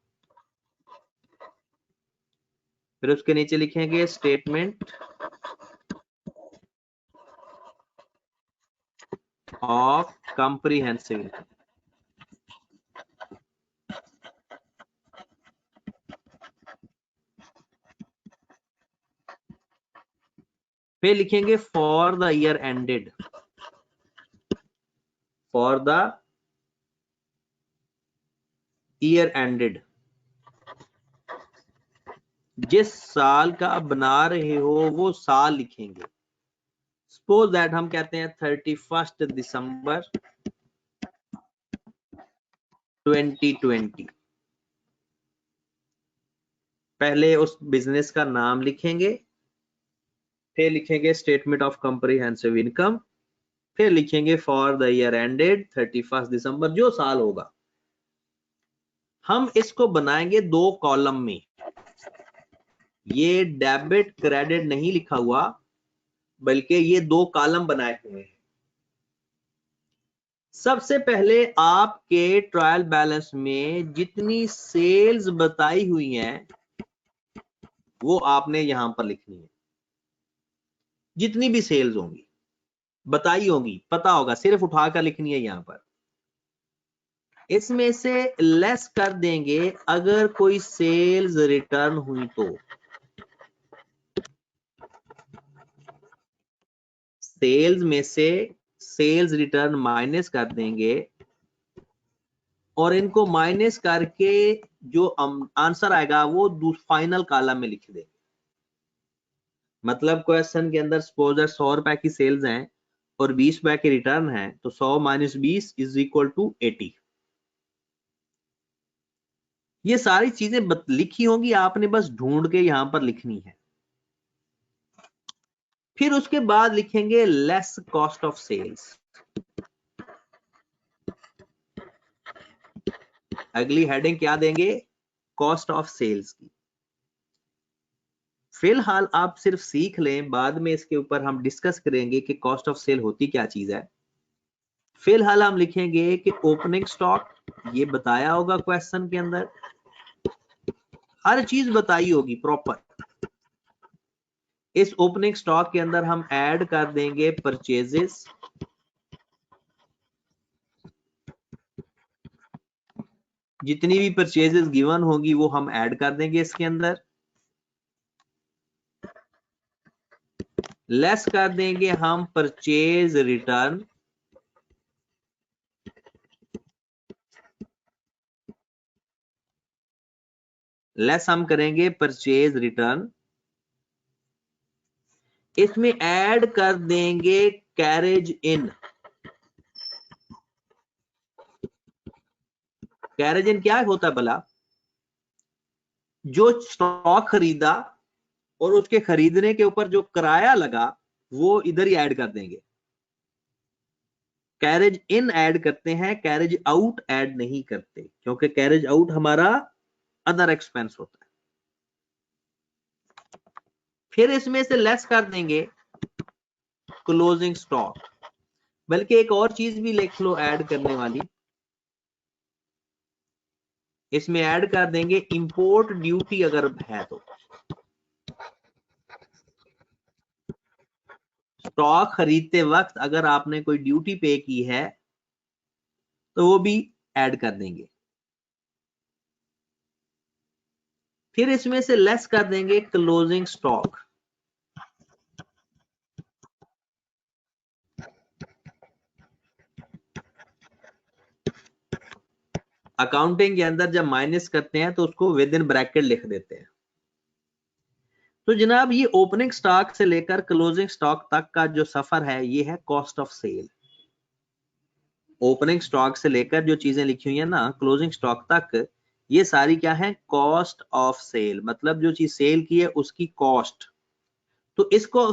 फिर उसके नीचे लिखेंगे स्टेटमेंट ऑफ कॉम्प्रिहेंसिव इनकम। फिर लिखेंगे for the year ended, for the year ended, जिस साल का बना रहे हो वो साल लिखेंगे। सपोज दैट हम कहते हैं 31 दिसंबर 2020। पहले उस बिजनेस का नाम लिखेंगे, फिर लिखेंगे स्टेटमेंट ऑफ कॉम्प्रिहेंसिव इनकम, फिर लिखेंगे फॉर द ईयर एंडेड 31 दिसंबर, जो साल होगा। हम इसको बनाएंगे 2 कॉलम में। ये डेबिट क्रेडिट नहीं लिखा हुआ, बल्कि ये 2 कॉलम बनाए हुए हैं। सबसे पहले आपके ट्रायल बैलेंस में जितनी सेल्स बताई हुई हैं वो आपने यहां पर लिखनी है। जितनी भी सेल्स होंगी, बताई होगी, पता होगा, सिर्फ उठाकर लिखनी है यहां पर। इसमें से लेस कर देंगे अगर कोई सेल्स रिटर्न हुई तो। सेल्स में से सेल्स रिटर्न माइनस कर देंगे और इनको माइनस करके जो आंसर आएगा वो फाइनल कॉलम में लिख देंगे। मतलब क्वेश्चन के अंदर सपोज 100 रुपए की सेल्स हैं और 20 रुपए की रिटर्न है, तो 100 माइनस 20 इज इक्वल टू 80। ये सारी चीजें लिखी होंगी, आपने बस ढूंढ के यहां पर लिखनी है। फिर उसके बाद लिखेंगे लेस कॉस्ट ऑफ सेल्स। अगली हेडिंग क्या देंगे? कॉस्ट ऑफ सेल्स की। फिलहाल आप सिर्फ सीख लें, बाद में इसके ऊपर हम डिस्कस करेंगे कि कॉस्ट ऑफ सेल होती क्या चीज है। फिलहाल हम लिखेंगे कि ओपनिंग स्टॉक, ये बताया होगा क्वेश्चन के अंदर, हर चीज बताई होगी प्रॉपर। इस ओपनिंग स्टॉक के अंदर हम ऐड कर देंगे परचेजेस, जितनी भी परचेजेस गिवन होगी वो हम ऐड कर देंगे इसके अंदर। लेस कर देंगे हम परचेज रिटर्न, लेस हम करेंगे परचेज रिटर्न। इसमें ऐड कर देंगे कैरेज इन। कैरेज इन क्या होता है भला? जो स्टॉक खरीदा और उसके खरीदने के ऊपर जो किराया लगा वो इधर ही ऐड कर देंगे। कैरेज इन ऐड करते हैं, कैरेज आउट ऐड नहीं करते, क्योंकि कैरेज आउट हमारा अदर एक्सपेंस होता है। फिर इसमें से लेस कर देंगे क्लोजिंग स्टॉक। बल्कि एक और चीज भी लिख लो ऐड करने वाली, इसमें ऐड कर देंगे इंपोर्ट ड्यूटी अगर है तो। स्टॉक खरीदते वक्त अगर आपने कोई ड्यूटी पे की है तो वो भी ऐड कर देंगे। फिर इसमें से लेस कर देंगे क्लोजिंग स्टॉक। अकाउंटिंग के अंदर जब माइनस करते हैं तो उसको विद इन ब्रैकेट लिख देते हैं। तो जनाब ये ओपनिंग स्टॉक से लेकर क्लोजिंग स्टॉक तक का जो सफर है ये है cost of sale. Opening stock से लेकर जो चीजें लिखी हुई है ना क्लोजिंग स्टॉक तक, ये सारी क्या है? Cost of sale. मतलब जो चीज सेल की है उसकी कॉस्ट। तो इसको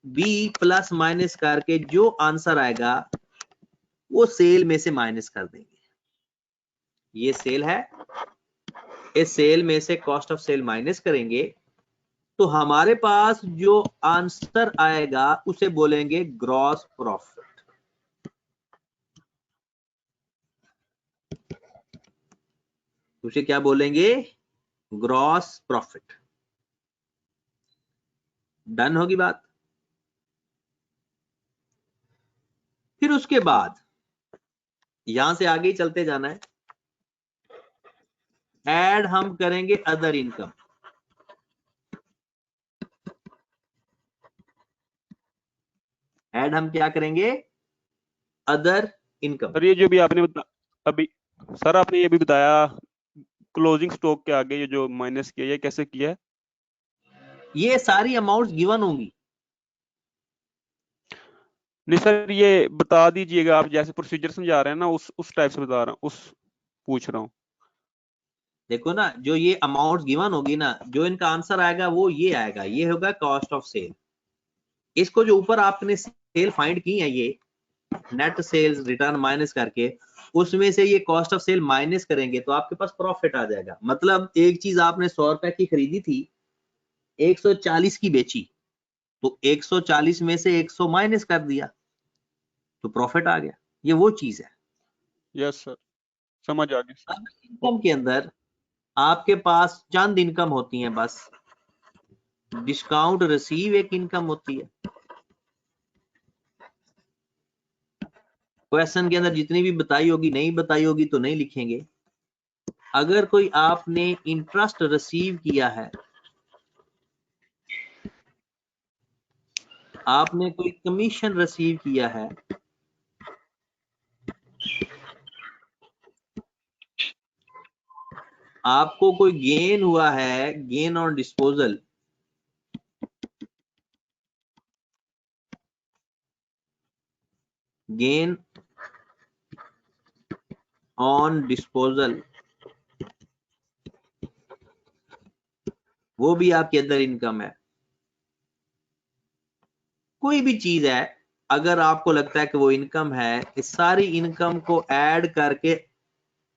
बी प्लस माइनस करके जो आंसर आएगा वो सेल में से माइनस कर देंगे। ये सेल है, इस सेल में से कॉस्ट ऑफ सेल माइनस करेंगे तो हमारे पास जो आंसर आएगा उसे बोलेंगे ग्रॉस प्रॉफिट। उसे क्या बोलेंगे? Gross profit. डन होगी बात। फिर उसके बाद यहां से आगे ही चलते जाना है। ऐड हम करेंगे अदर इनकम। ऐड हम क्या करेंगे? Other income. सर ये जो भी आपने अभी सर आपने ये भी बताया क्लोजिंग स्टॉक के आगे ये जो माइनस किया, ये कैसे किया है? ये सारी अमाउंट्स गिवन होंगी। नहीं सर ये बता दीजिएगा, आप जैसे प्रोसीजर समझा रहे हैं ना उस टाइप से बता रहा हूँ, उस पूछ रहा हूँ। देखो ना, जो ये अमाउंट गिवन होगी ना, जो इनका आंसर आएगा वो ये आएगा, ये होगा कॉस्ट ऑफ सेल। इसको जो ऊपर आपने सेल फाइंड की है, ये नेट सेल्स रिटर्न माइनस करके, उसमें से ये कॉस्ट ऑफ सेल माइनस करेंगे तो आपके पास प्रॉफिट आ जाएगा। मतलब एक चीज आपने 100 रुपए की खरीदी थी, 140 की बेची, तो 140 में से 100 माइनस कर दिया तो प्रॉफिट आ गया। ये वो चीज है। यस सर, समझ आ गई सर। अब इनकम के अंदर आपके पास चंद इनकम होती है बस। डिस्काउंट रिसीव एक इनकम होती है। क्वेश्चन के अंदर जितनी भी बताई होगी, नहीं बताई होगी तो नहीं लिखेंगे। अगर कोई आपने इंटरेस्ट रिसीव किया है, आपने कोई कमीशन रिसीव किया है, आपको कोई गेन हुआ है, gain on disposal, gain on disposal, वो भी आपके अंदर इनकम है। कोई भी चीज है, अगर आपको लगता है कि वो इनकम है, इस सारी इनकम को ऐड करके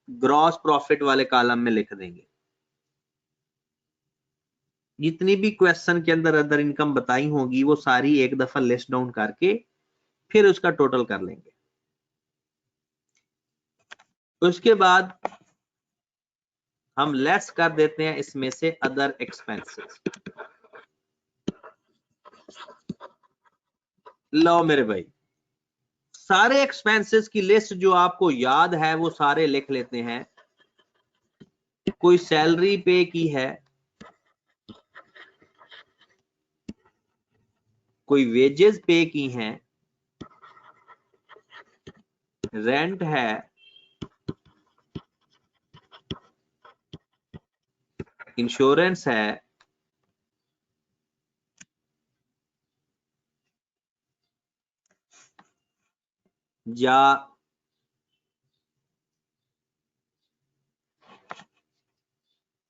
ग्रॉस प्रॉफिट वाले कॉलम में लिख देंगे। जितनी भी क्वेश्चन के अंदर अदर इनकम बताई होगी वो सारी एक दफा लिस्ट डाउन करके फिर उसका टोटल कर लेंगे। उसके बाद हम लेस कर देते हैं इसमें से अदर एक्सपेंसेस। लो मेरे भाई, सारे एक्सपेंसेस की लिस्ट जो आपको याद है वो सारे लिख लेते हैं। कोई सैलरी पे की है, कोई वेजेस पे की हैं, रेंट है, इंश्योरेंस है, या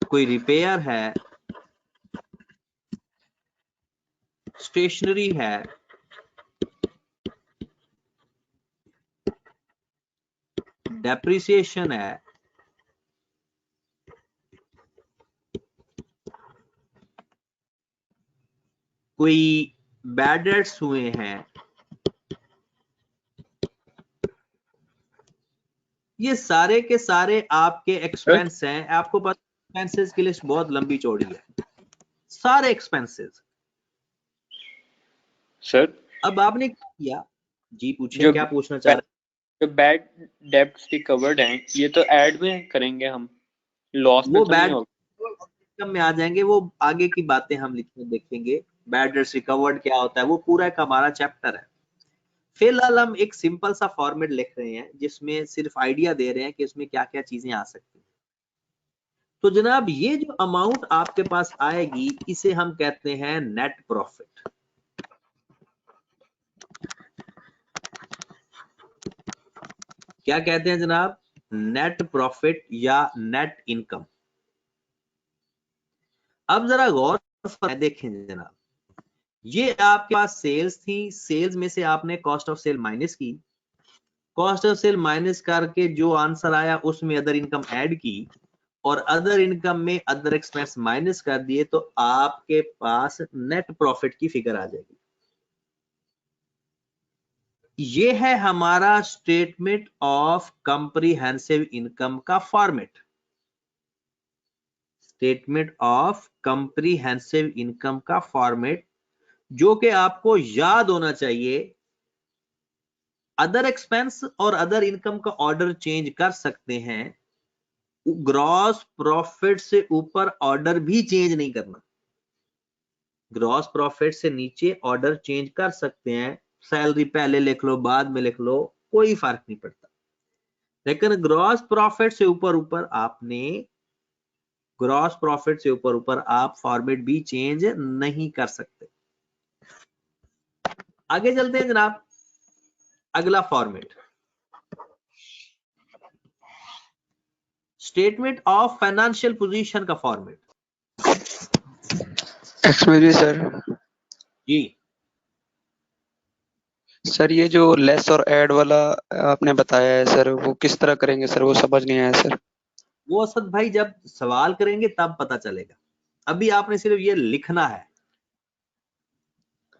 कोई रिपेयर है, स्टेशनरी है, डेप्रिसिएशन है, कोई बैड डेट्स हुए हैं, ये सारे के सारे आपके एक्सपेंस हैं। आपको पता एक्सपेंसेस की लिस्ट बहुत लंबी चौड़ी है, सारे एक्सपेंसेस। सर अब आपने क्या किया जी? पूछे, जो क्या पूछना चाह रहे जो बैड डेब्ट्स रिकवर्ड हैं ये तो ऐड में करेंगे हम, लॉस हैं? में वो तो नहीं बैड होगा। इनकम में आ जाएंगे, वो आगे की बातें हम लिखने देखेंगे। बैड डेट्स रिकवर्ड क्या होता है, वो पूरा एक हमारा चैप्टर है। फिलहाल हम एक सिंपल सा फॉर्मेट लिख रहे हैं जिसमें सिर्फ आइडिया दे रहे हैं कि इसमें क्या क्या चीजें आ सकती हैं। तो जनाब, ये जो अमाउंट आपके पास आएगी इसे हम कहते हैं नेट प्रॉफिट। क्या कहते हैं जनाब? नेट प्रॉफिट या नेट इनकम। अब जरा गौर से देखें जनाब, ये आपके पास सेल्स थी, सेल्स में से आपने कॉस्ट ऑफ सेल माइनस की, कॉस्ट ऑफ सेल माइनस करके जो आंसर आया उसमें अदर इनकम ऐड की, और अदर इनकम में अदर एक्सपेंस माइनस कर दिए, तो आपके पास नेट प्रॉफिट की फिगर आ जाएगी। ये है हमारा स्टेटमेंट ऑफ कंप्रीहेंसिव इनकम का format. Statement of comprehensive income का फॉर्मेट जो कि आपको याद होना चाहिए। अदर एक्सपेंस और अदर इनकम का ऑर्डर चेंज कर सकते हैं, ग्रॉस प्रॉफिट से ऊपर ऑर्डर भी चेंज नहीं करना। ग्रॉस प्रॉफिट से नीचे ऑर्डर चेंज कर सकते हैं, सैलरी पहले लिख लो बाद में लिख लो, कोई फर्क नहीं पड़ता। लेकिन ग्रॉस प्रॉफिट से ऊपर आप फॉर्मेट भी चेंज नहीं कर सकते। आगे चलते हैं जनाब, अगला format. Statement of financial position का फॉर्मेट। Excuse me sir. जी सर ये जो लेस और ऐड वाला आपने बताया है सर, वो किस तरह करेंगे सर? वो समझ नहीं आया सर। वो असद भाई जब सवाल करेंगे तब पता चलेगा, अभी आपने सिर्फ ये लिखना है।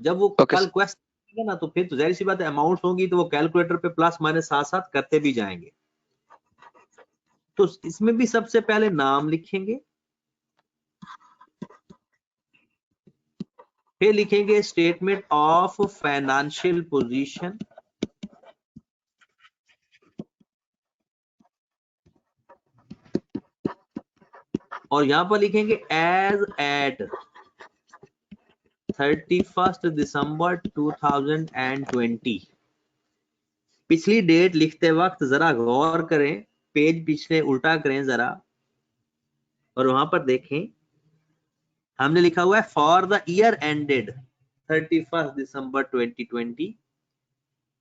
जब वो ओके कल क्वेश्चन ना तो फिर तो जाहिर सी बात है अमाउंट होंगी तो वो कैलकुलेटर पे प्लस माइनस साथ साथ करते भी जाएंगे। तो इसमें भी सबसे पहले नाम लिखेंगे, फिर लिखेंगे स्टेटमेंट ऑफ फाइनेंशियल पोजीशन, और यहां पर लिखेंगे एज एट 31 दिसंबर 2020। पिछली डेट लिखते वक्त जरा गौर करें, पेज पिछले उल्टा करें जरा, और वहां पर देखें हमने लिखा हुआ है फॉर द ईयर एंडेड 31 दिसंबर 2020,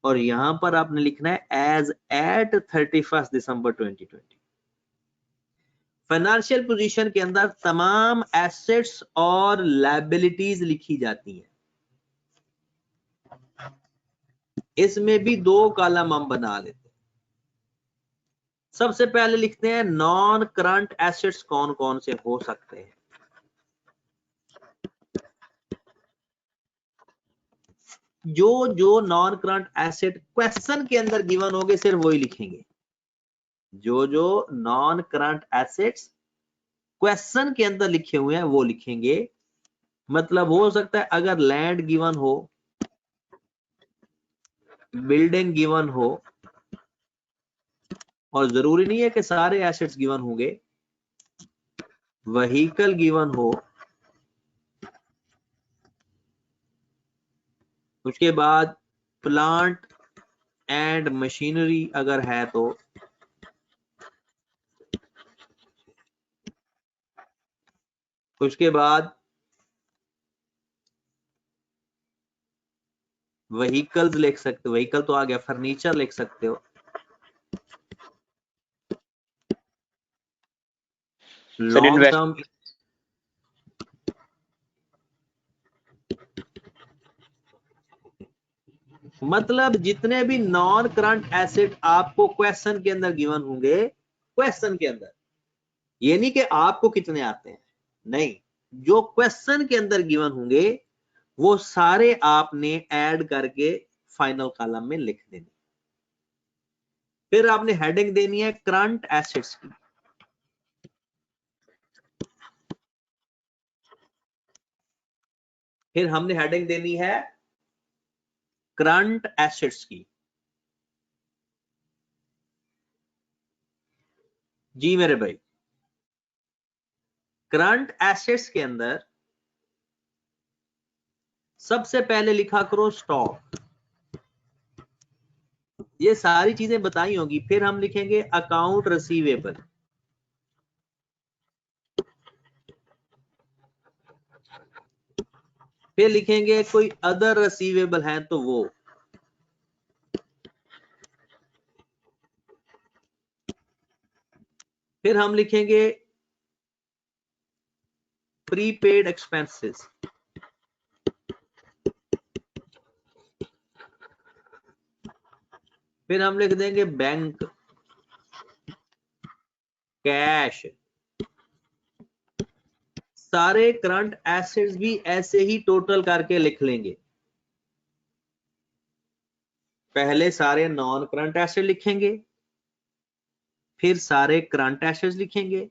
और यहां पर आपने लिखना है एज एट 31 दिसंबर 2020। फाइनेंशियल पोजीशन के अंदर तमाम एसेट्स और लायबिलिटीज लिखी जाती हैं। इसमें भी दो कॉलम हम बना लेते हैं। सबसे पहले लिखते हैं नॉन करंट एसेट्स कौन कौन से हो सकते हैं। जो नॉन करंट एसेट क्वेश्चन के अंदर गिवन होंगे सिर्फ वही लिखेंगे। जो नॉन करंट एसेट्स क्वेश्चन के अंदर लिखे हुए हैं वो लिखेंगे। मतलब हो सकता है अगर लैंड गिवन हो, बिल्डिंग गिवन हो, और जरूरी नहीं है कि सारे एसेट्स गिवन होंगे, व्हीकल गिवन हो, उसके बाद प्लांट एंड मशीनरी अगर है तो, उसके बाद व्हीकल्स लिख सकते हो, व्हीकल तो आ गया, फर्नीचर लिख सकते हो, सर लॉन्ग इन्वेस्ट टर्म, मतलब जितने भी नॉन करंट एसेट आपको क्वेश्चन के अंदर गिवन होंगे, क्वेश्चन के अंदर, ये नहीं कि आपको कितने आते हैं, नहीं, जो क्वेश्चन के अंदर गिवन होंगे वो सारे आपने ऐड करके फाइनल कॉलम में लिख देने। फिर आपने हेडिंग देनी है करंट एसेट्स की। फिर हमने हेडिंग देनी है करंट एसेट्स की। जी मेरे भाई, करंट एसेट्स के अंदर सबसे पहले लिखा करो स्टॉक। ये सारी चीजें बताई होंगी। फिर हम लिखेंगे अकाउंट रिसीवेबल, फिर लिखेंगे कोई अदर रिसीवेबल है तो वो, फिर हम लिखेंगे प्रीपेड एक्सपेंसेस, फिर हम लिख देंगे बैंक, कैश। सारे करंट एसेट्स भी ऐसे ही टोटल करके लिख लेंगे। पहले सारे नॉन करंट एसेट लिखेंगे, फिर सारे करंट एसेट्स लिखेंगे,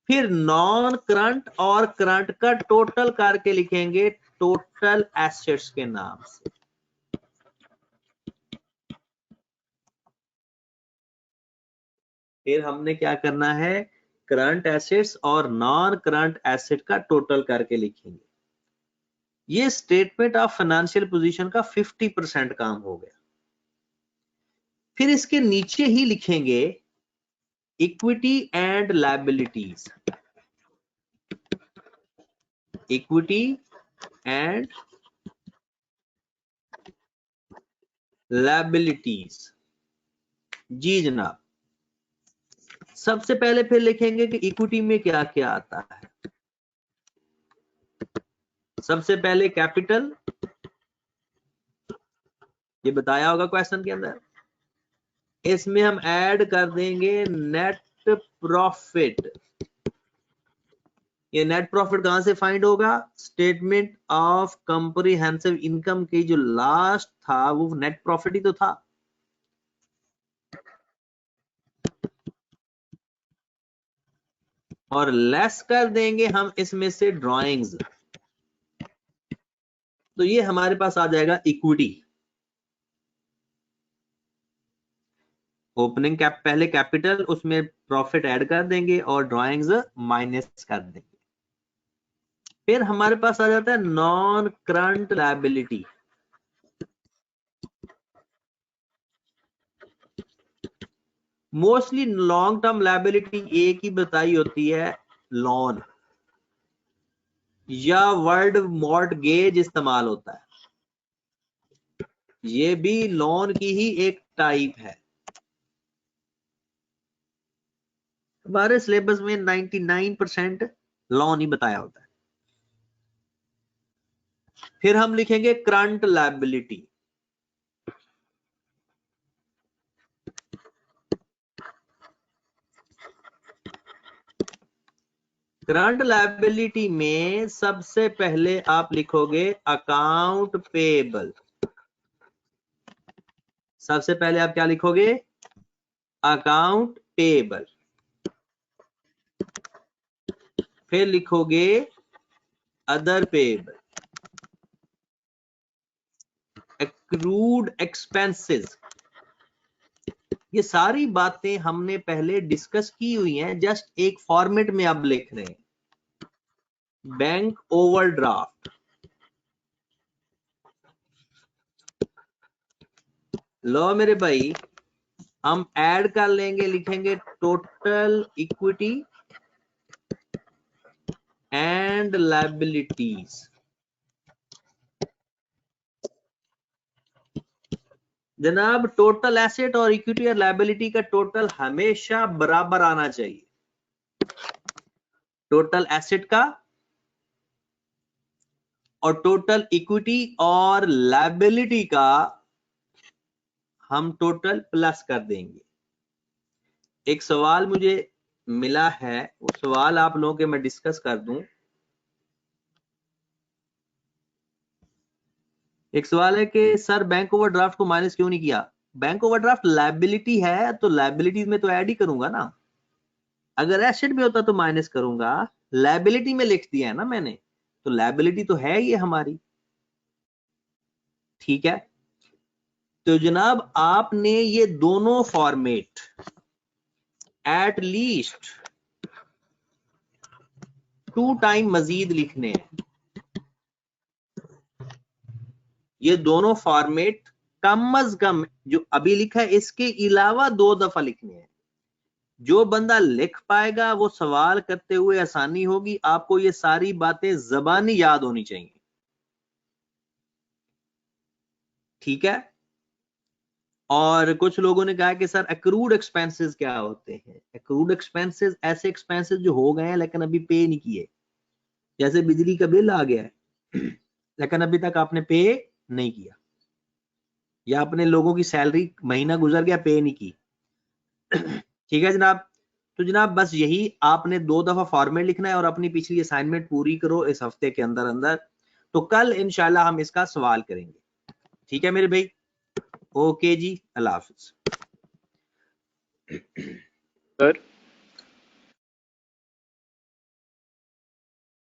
फिर नॉन करंट और करंट का टोटल करके लिखेंगे टोटल एसेट्स के नाम से। फिर हमने क्या करना है, करंट एसेट्स और नॉन करंट एसेट का टोटल करके लिखेंगे। ये स्टेटमेंट ऑफ फाइनेंशियल पोजीशन का 50% काम हो गया। फिर इसके नीचे ही लिखेंगे equity and liabilities, equity and liabilities. जी जनाब, सबसे पहले फिर लिखेंगे कि इक्विटी में क्या क्या आता है। सबसे पहले कैपिटल, ये बताया होगा क्वेश्चन के अंदर। इसमें हम ऐड कर देंगे नेट प्रॉफिट। ये नेट प्रॉफिट कहां से फाइंड होगा? स्टेटमेंट ऑफ कॉम्प्रिहेंसिव इनकम की जो लास्ट था वो नेट प्रॉफिट ही तो था। और लेस कर देंगे हम इसमें से ड्राइंग्स, तो ये हमारे पास आ जाएगा इक्विटी। ओपनिंग कैप पहले कैपिटल, उसमें प्रॉफिट ऐड कर देंगे और ड्राइंग्स माइनस कर देंगे। फिर हमारे पास आ जाता है non current liability. Mostly long term liability एक ही बताई होती है, लोन या वर्ड मॉर्टगेज इस्तेमाल होता है। ये भी लोन की ही एक टाइप है। हमारे सिलेबस में 99% लोन ही बताया होता है। फिर हम लिखेंगे करंट लायबिलिटी। करंट लायबिलिटी में सबसे पहले आप लिखोगे अकाउंट पेएबल। सबसे पहले आप क्या लिखोगे? Account payable. फिर लिखोगे अदर पेएबल, एक्रूड एक्सपेंसेस। ये सारी बातें हमने पहले डिस्कस की हुई हैं, जस्ट एक फॉर्मेट में अब लिख रहे हैं। बैंक ओवरड्राफ्ट, लो मेरे भाई, हम ऐड कर लेंगे, लिखेंगे टोटल इक्विटी एंड लायबिलिटीज। जनाब टोटल एसेट और इक्विटी और लायबिलिटी का टोटल हमेशा बराबर आना चाहिए। टोटल एसेट का और टोटल इक्विटी और लायबिलिटी का हम टोटल प्लस कर देंगे। एक सवाल मुझे मिला है, वो सवाल आप लोगों के मैं डिस्कस कर दूं। एक सवाल है कि सर बैंक ओवरड्राफ्ट को माइनस क्यों नहीं किया? बैंक ओवरड्राफ्ट लायबिलिटी है तो लायबिलिटीज में तो ऐड ही करूंगा ना। अगर एसेट में होता तो माइनस करूंगा, लायबिलिटी में लिख दिया है ना मैंने, तो लायबिलिटी तो है ये हमारी। ठीक है, तो जनाब आपने ये दोनों फॉर्मेट एट लीस्ट 2 टाइम मजीद लिखने हैं। ये दोनों फॉर्मेट कम अज कम जो अभी लिखा है इसके अलावा 2 दफा लिखने हैं। जो बंदा लिख पाएगा वो सवाल करते हुए आसानी होगी। आपको ये सारी बातें ज़बानी याद होनी चाहिए। ठीक है, और कुछ लोगों ने कहा कि सर एक्रूड एक्सपेंसेस क्या होते हैं? एक्रूड एक्सपेंसेस ऐसे एक्सपेंसेस जो हो गए हैं लेकिन अभी पे नहीं किए। जैसे बिजली का बिल आ गया है लेकिन अभी तक आपने पे नहीं किया, या अपने लोगों की सैलरी महीना गुजर गया पे नहीं की। ठीक है जनाब, तो जनाब बस यही आपने 2 दफा फॉर्मेट लिखना है और अपनी पिछली असाइनमेंट पूरी करो इस हफ्ते के अंदर अंदर। तो कल इंशाल्लाह हम इसका सवाल करेंगे। ठीक है मेरे भाई, ओके जी, अल्लाह हाफिज। सर